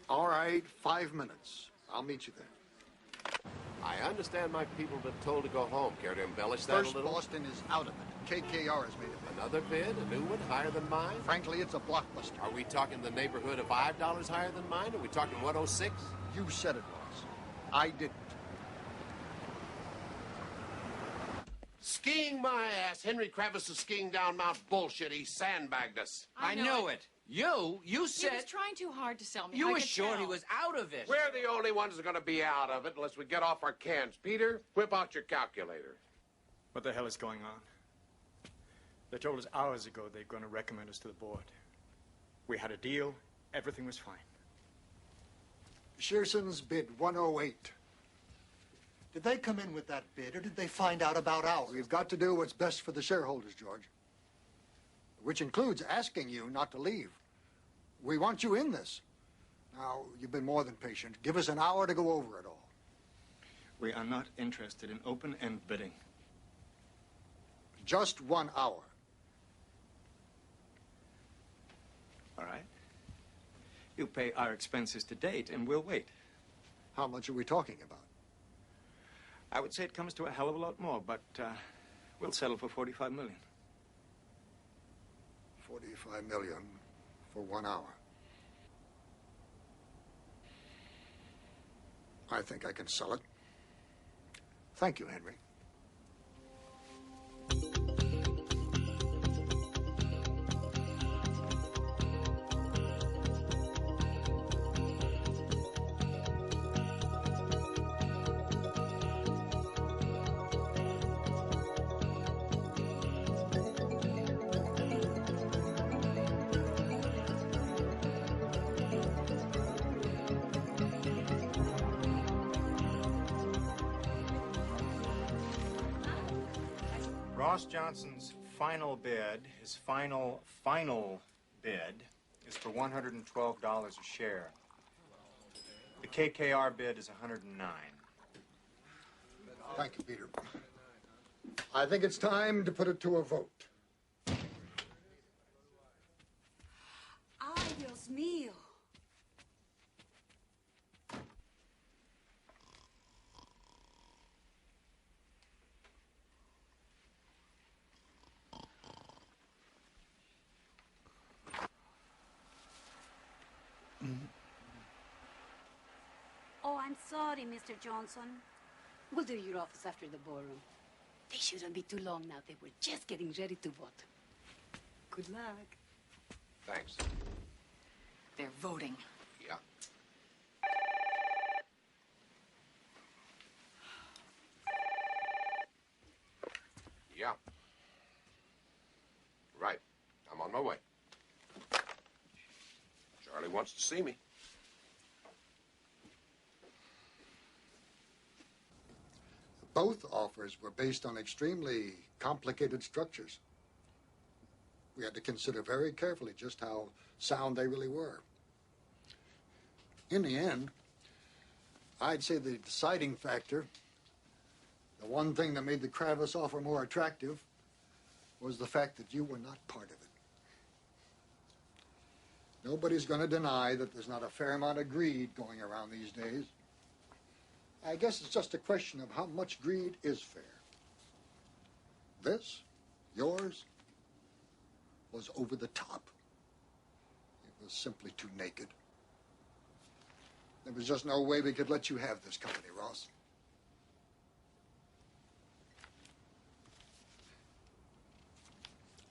All right, 5 minutes. I'll meet you there. I understand my people have been told to go home. Care to embellish that First a little? Boston is out of it. KKR has made a bid. Another bid? A new one? Higher than mine? Frankly, it's a blockbuster. Are we talking the neighborhood of $5 higher than mine? Are we talking 106? You said it, Ross. I didn't. Skiing my ass. Henry Kravis is skiing down Mount Bullshit. He sandbagged us. I knew it. You He said... was trying too hard to sell me. You I were could sure tell. he was out of it. We're the only ones that are going to be out of it unless we get off our cans. Peter, whip out your calculator. What the hell is going on? They told us hours ago they're going to recommend us to the board. We had a deal. Everything was fine. Shearson's bid 108. Did they come in with that bid, or did they find out about ours? We've got to do what's best for the shareholders, George. Which includes asking you not to leave. We want you in this. Now, you've been more than patient. Give us an hour to go over it all. We are not interested in open-end bidding. Just 1 hour. All right. You pay our expenses to date, and we'll wait. How much are we talking about? I would say it comes to a hell of a lot more, but we'll settle for $45 million. 45 million for 1 hour. I think I can sell it. Thank you, Henry. Ross Johnson's final bid, his final bid, is for $112 a share. The KKR bid is $109. Thank you, Peter. I think it's time to put it to a vote. Ay, Dios mío. Oh, I'm sorry, Mr. Johnson. We'll do your office after the ballroom. They shouldn't be too long now. They were just getting ready to vote. Good luck. Thanks. They're voting. Yeah. Yeah. Right. I'm on my way. Charlie wants to see me. Both offers were based on extremely complicated structures. We had to consider very carefully just how sound they really were. In the end, I'd say the deciding factor, the one thing that made the Kravis offer more attractive, was the fact that you were not part of it. Nobody's going to deny that there's not a fair amount of greed going around these days. I guess it's just a question of how much greed is fair. This, yours, was over the top. It was simply too naked. There was just no way we could let you have this company, Ross.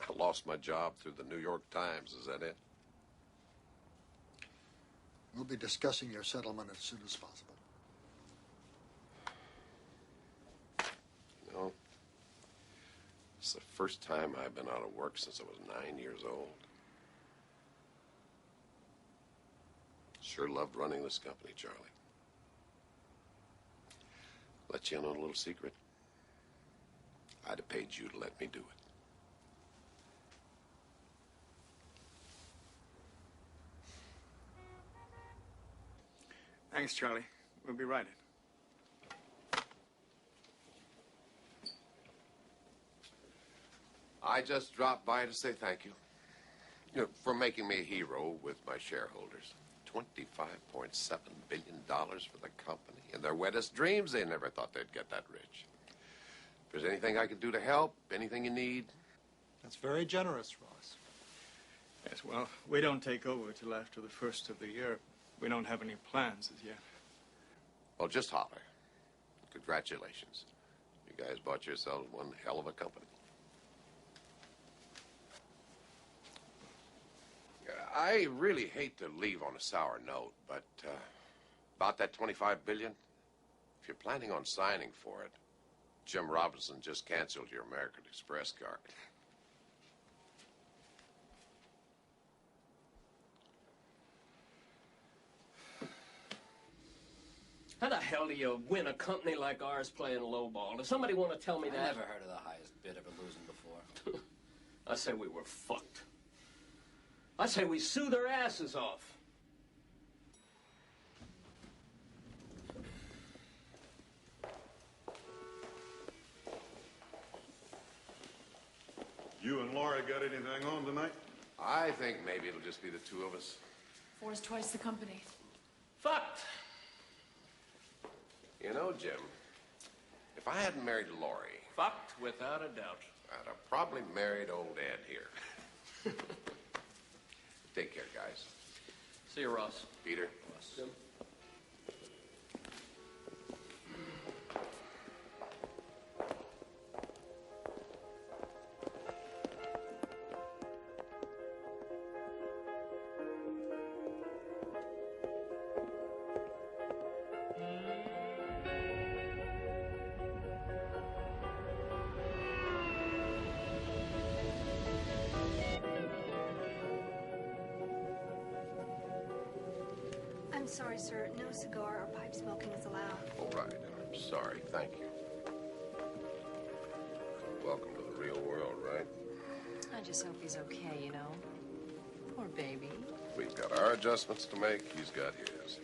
I lost my job through the New York Times. Is that it? We'll be discussing your settlement as soon as possible. You know, it's the first time I've been out of work since I was 9 years old. Sure loved running this company, Charlie. Let you in on a little secret. I'd have paid you to let me do it. Thanks, Charlie. We'll be right in. I just dropped by to say thank you. You know, for making me a hero with my shareholders. $25.7 billion for the company. In their wettest dreams, they never thought they'd get that rich. If there's anything I can do to help, anything you need. That's very generous, Ross. Yes, well, we don't take over till after the first of the year. We don't have any plans as yet. Well, just holler. Congratulations. You guys bought yourselves one hell of a company. I really hate to leave on a sour note, but about that $25 billion, if you're planning on signing for it, Jim Robinson just canceled your American Express card. How the hell do you win a company like ours playing lowball? Does somebody want to tell me that? I never heard of the highest bid ever losing before. I say we were fucked. I say we sue their asses off. You and Laura got anything on tonight? I think maybe it'll just be the two of us. Four's twice the company. Fucked. You know, Jim, if I hadn't married Laurie... Fucked, without a doubt. I'd have probably married old Ed here. Take care, guys. See you, Ross. Peter. Jim. I'm sorry, sir. No cigar or pipe smoking is allowed. All right, I'm sorry. Thank you. Welcome to the real world, right? I just hope he's okay, you know. Poor baby. We've got our adjustments to make. He's got his.